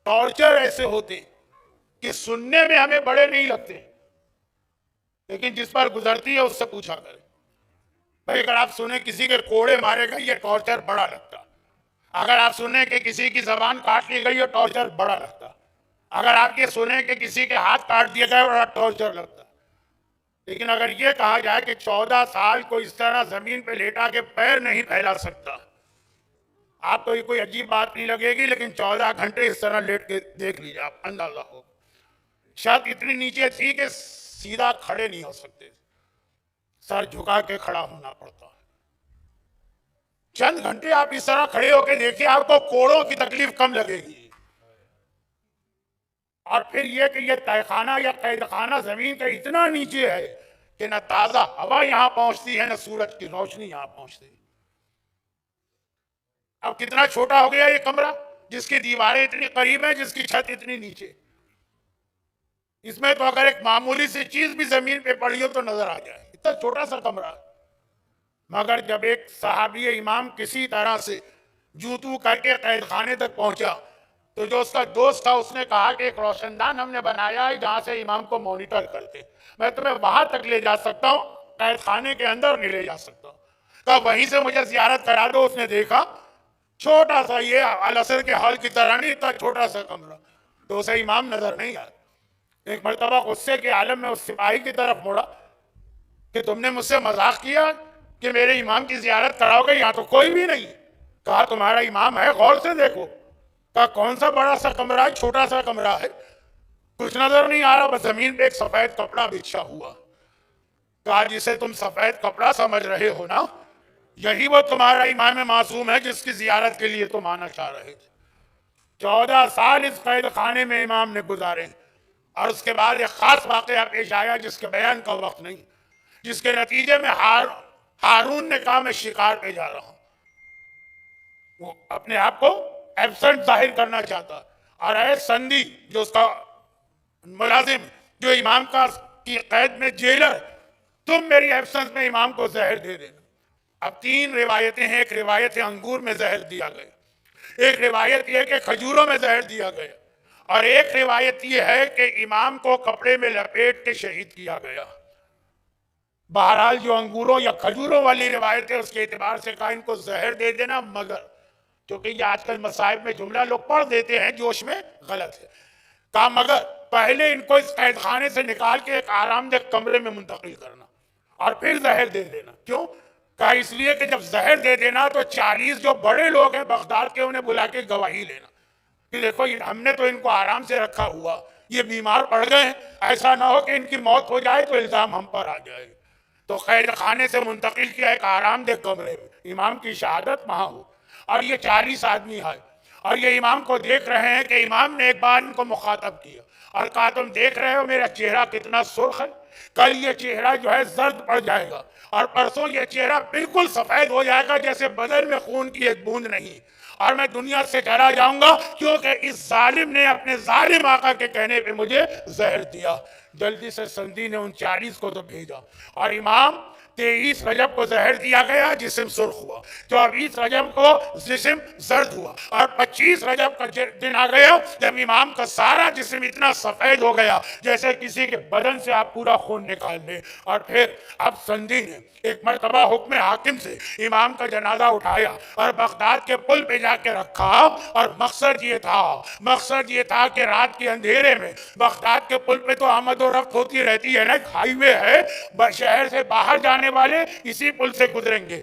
Speaker 1: ٹارچر ایسے ہوتے کہ سننے میں ہمیں بڑے نہیں لگتے، لیکن جس پر گزرتی ہے اس سے پوچھا کرے. بھائی اگر آپ سنیں کسی کے کوڑے مارے گئے یہ ٹارچر بڑا لگتا، اگر آپ سنیں کہ کسی کی زبان کاٹ لی گئی یہ ٹارچر بڑا لگتا، اگر آپ یہ سنیں کہ کسی کے ہاتھ کاٹ دیے گئے بڑا ٹارچر لگتا. لیکن اگر یہ کہا جائے کہ 14 سال کو اس طرح زمین پہ لیٹا کے پیر نہیں پھیلا سکتا، آپ کو یہ کوئی عجیب بات نہیں لگے گی، لیکن 14 گھنٹے اس طرح لیٹ کے دیکھ لیجیے آپ، اندازہ ہو. شاید اتنی نیچے تھی کہ سیدھا کھڑے نہیں ہو سکتے، سر جھکا کے کھڑا ہونا پڑتا ہے. چند گھنٹے آپ اس طرح کھڑے ہو کے دیکھیں، آپ کو کوڑوں کی تکلیف کم لگے گی. اور پھر یہ کہ یہ تہہ خانہ یا قید خانہ زمین کے اتنا نیچے ہے کہ نہ تازہ ہوا یہاں پہنچتی ہے نہ سورج کی روشنی یہاں پہنچتی. اب کتنا چھوٹا ہو گیا یہ کمرہ جس کی دیواریں اتنی قریب ہیں، جس کی چھت اتنی نیچے. اس میں تو اگر ایک معمولی سی چیز بھی زمین پہ پڑی ہو تو نظر آ جائے، اتنا چھوٹا سا کمرہ. مگر جب ایک صحابی امام کسی طرح سے جوتو کر کے قید خانے تک پہنچا تو جو اس کا دوست تھا اس نے کہا کہ ایک روشن دان ہم نے بنایا ہے جہاں سے امام کو مانیٹر کرتے، میں تمہیں وہاں تک لے جا سکتا ہوں، قید خانے کے اندر نہیں لے جا سکتا. کہا وہیں سے مجھے زیارت کرا دو. اس نے دیکھا چھوٹا سا، یہ العصر کے ہال کی طرح نہیں، اتنا چھوٹا سا کمرہ، تو اسے امام نظر نہیں آیا. ایک مرتبہ غصے کے عالم میں اس سپاہی کی طرف مڑا کہ تم نے مجھ سے مذاق کیا کہ میرے امام کی زیارت کراؤ گے، یہاں تو کوئی بھی نہیں. کہا تمہارا امام ہے، غور سے دیکھو. کہا کون سا بڑا سا کمرہ ہے، چھوٹا سا کمرہ ہے، کچھ نظر نہیں آ رہا، بس زمین پہ ایک سفید کپڑا بچھا ہوا. کہا جسے تم سفید کپڑا سمجھ رہے ہو نا، یہی وہ تمہارا امام معصوم ہے جس کی زیارت کے لیے تم آنا چاہ رہے تھے. 14 سال اس قید خانے میں امام نے گزارے. اور اس کے بعد ایک خاص واقعہ پیش آیا جس کے بیان کا وقت نہیں، جس کے نتیجے میں ہارون نے کہا میں شکار پہ جا رہا ہوں. وہ اپنے آپ کو ایبسنٹ ظاہر کرنا چاہتا، اور اے سندی جو اس کا ملازم جو امام کی قید میں جیلر، تم میری ایبسنس میں امام کو زہر دے دینا۔ اب تین روایتیں ہیں، ایک روایت ہے انگور میں زہر دیا گیا، ایک روایت یہ کہ کھجوروں میں زہر دیا گیا، اور ایک روایت یہ ہے کہ امام کو کپڑے میں لپیٹ کے شہید کیا گیا۔ بہرحال جو انگوروں یا کھجوروں والی روایت ہے اس کے اعتبار سے کہا ان کو زہر دے دینا، مگر کیونکہ یہ آج کل مصائب میں جملہ لوگ پڑھ دیتے ہیں جوش میں، غلط ہے، کہا مگر پہلے ان کو اس قید خانے سے نکال کے ایک آرام دہ کمرے میں منتقل کرنا اور پھر زہر دے دینا۔ کیوں؟ کہا اس لیے کہ جب زہر دے دینا تو 40 جو بڑے لوگ ہیں بغداد کے انہیں بلا کے گواہی لینا کہ دیکھو ہم نے تو ان کو آرام سے رکھا ہوا، یہ بیمار پڑ گئے ہیں، ایسا نہ ہو کہ ان کی موت ہو جائے تو الزام ہم پر آ جائے۔ تو قید خانے سے منتقل کیا ایک آرام دہ کمرے میں، امام کی شہادت وہاں ہو، اور یہ 40 آدمی آئے اور یہ امام کو دیکھ رہے ہیں کہ امام نے ایک بار ان کو مخاطب کیا اور کہا تم دیکھ رہے ہو میرا چہرہ کتنا سرخ ہے، کل یہ چہرہ جو ہے زرد پڑ جائے گا اور پرسوں یہ چہرہ بالکل سفید ہو جائے گا جیسے بدن میں خون کی ایک بوند نہیں، اور میں دنیا سے چلا جاؤں گا کیونکہ اس ظالم نے اپنے ظالم آقا کے کہنے پہ مجھے زہر دیا۔ جلدی سے سندی نے ان 40 کو تو بھیجا، اور امام 23 رجب کو زہر دیا گیا، جسم سرخ ہوا، 24 رجب کو جسم زرد ہوا، اور 25 رجب کا دن آ گیا جب امام کا سارا جسم اتنا سفید ہو گیا جیسے کسی کے بدن سے آپ پورا خون نکال لیں۔ اور پھر اب سندی نے ایک مرتبہ حکم حاکم سے امام کا جنازہ اٹھایا اور بغداد کے پل پہ جا کے رکھا، اور مقصد یہ تھا کہ رات کے اندھیرے میں بغداد کے پل پہ تو آمد و رفت ہوتی رہتی ہے نا، ایک ہائی وے ہے، شہر سے باہر جانے والے اسی پل سے گزریں گے،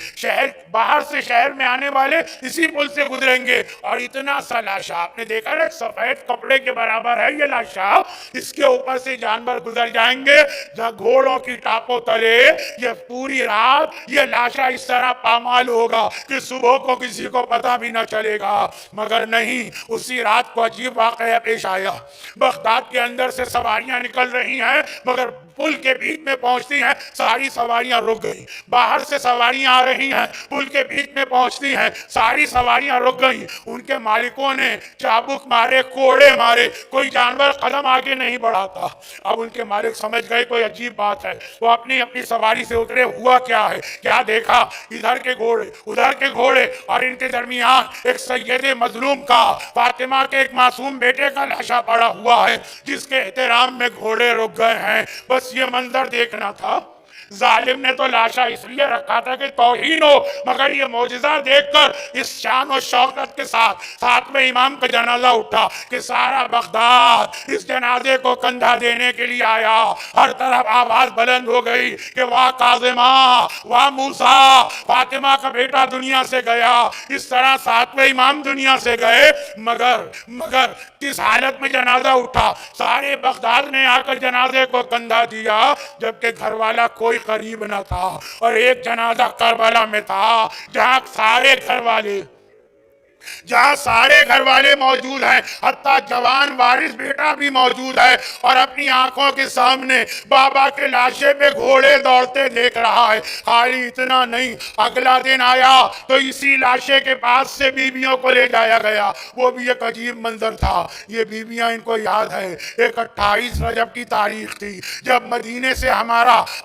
Speaker 1: باہر سے شہر میں آنے والے اسی پل سے گزریں گے، اور اتنا سا لاشا آپ نے دیکھا نا سفید کپڑے کے برابر ہے یہ لاشا، اس کے اوپر سے جانور گزر جائیں گے جہاں گھوڑوں کی ٹاپوں تلے، یہ پوری رات یہ لاشا اس طرح پامال ہوگا کہ صبح کو کسی کو پتہ بھی نہ چلے گا۔ مگر نہیں، اسی رات کو عجیب واقعہ پیش آیا، بغداد کے اندر سے سواریاں نکل رہی ہیں مگر پل کے بیچ میں پہنچتی ہیں ساری سواریاں رک گئی، باہر سے سواریاں آ رہی ہیں پل کے بیچ میں پہنچتی ہیں ساری سواریاں رک گئی، ان کے مالکوں نے چابک مارے، کوڑے مارے، کوئی جانور قدم آگے نہیں بڑھاتا۔ اب ان کے مالک سمجھ گئے کوئی عجیب بات ہے، وہ اپنی سواری سے اترے، ہوا کیا ہے، کیا دیکھا، ادھر کے گھوڑے ادھر کے گھوڑے، اور ان کے درمیان ایک سید مظلوم کا، فاطمہ کے ایک معصوم بیٹے کا لاشا پڑا ہوا ہے جس کے احترام میں گھوڑے رک گئے ہیں۔ بس یہ منظر دیکھنا تھا۔ ظالم نے تو لاشا اس لیے رکھا تھا کہ توہین ہو، مگر یہ معجزہ دیکھ کر اس شان و شوکت کے ساتھ میں امام کا جنازہ اٹھا کہ سارا بغداد اس جنازے کو کندھا دینے کے لیے آیا، ہر طرف آواز بلند ہو گئی کہ واہ کاظمہ، واہ موسیٰ، فاطمہ کا بیٹا دنیا سے گیا۔ اس طرح ساتویں امام دنیا سے گئے، مگر کس حالت میں جنازہ اٹھا، سارے بغداد نے آ کر جنازے کو کندھا دیا، جبکہ گھر والا کوئی قریب نہ تھا، اور ایک جنازہ کربلا میں تھا جہاں سارے گھر والے موجود ہیں، حتیٰ جوان وارث بیٹا بھی موجود ہے، اور اپنی آنکھوں کے سامنے بابا کے لاشے پہ گھوڑے دوڑتے دیکھ رہا ہے۔ خالی اتنا نہیں، اگلا دن آیا تو اسی لاشے کے پاس سے بیویوں کو لے جایا گیا، وہ بھی ایک عجیب منظر تھا۔ یہ بیویاں ان کو یاد ہے، ایک 28 رجب کی تاریخ تھی جب مدینے سے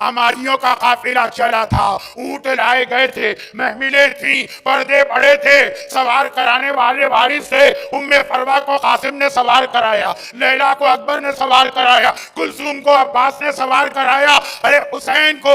Speaker 1: ہماریوں کا قافلہ چلا تھا، اونٹ لائے گئے تھے، محملیں تھیں، پردے پڑے تھے، سوار کرانے والے وارث تھے، ام فروا کو قاسم نے سوار کرایا، لیلا کو اکبر نے سوار کرایا، کلثوم کو عباس نے سوار کرایا، ارے حسین کو،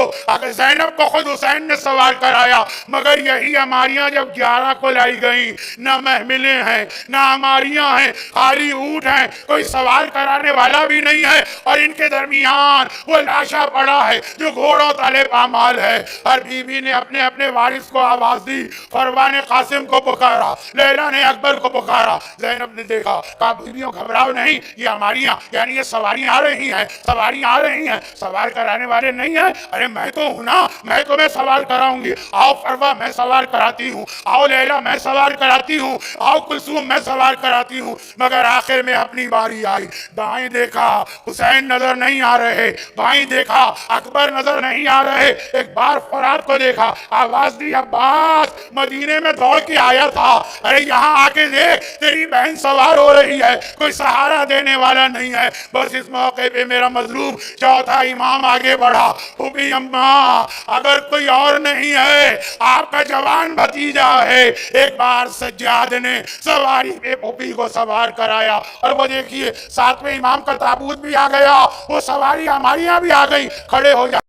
Speaker 1: زینب کو خود حسین نے سوار کرایا، مگر یہی ہماریاں جب 11 کو لائی گئیں، نہ محملیں ہیں نہ ہماریاں ہیں، خالی اونٹ ہیں، کوئی سوار کرانے والا بھی نہیں ہے، اور ان کے درمیان وہ لاشا پڑا ہے جو گھوڑوں تلے پامال ہے۔ ہر بیوی نے اپنے اپنے وارث کو آواز دی، فروا نے قاسم کو پکارا، لیلا نے اکبر کو پکارا، زینب نے دیکھا، کہا بیویوں گھبراؤ نہیں، یہ ہماریاں، یعنی یہ سواریاں آ رہی ہیں، سوار کرانے والے نہیں ہیں، ارے میں تو ہوں نا، میں تمہیں سوار کراؤں گی، آؤ فروا میں سوار کراتی ہوں، آؤ لیلا میں سوار کراتی ہوں، آؤ کلثوم میں سوار کراتی ہوں۔ مگر آخر میں اپنی باری آئی، دائیں دیکھا حسین نظر نہیں آ رہے، بائیں دیکھا اکبر نظر نہیں آ رہے، ایک بار فرات کو دیکھا، آواز دی عباس، مدینے میں دوڑ کے آیا تھا، ارے
Speaker 2: ارے یہاں آ کے دیکھ تیری بہن سوار ہو رہی ہے، کوئی سہارا دینے والا نہیں ہے۔ بس اس موقع پہ میرا مظلوم چوتھا امام آگے بڑھا، پھوپھی اماں اگر کوئی اور نہیں ہے آپ کا جوان بھتیجا ہے۔ ایک بار سجاد نے سواری پہ پھوپھی کو سوار کرایا، اور وہ دیکھیے ساتھ میں امام کا تابوت بھی آ گیا، وہ سواری ہماری یہاں بھی آ گئی۔ کھڑے ہو جا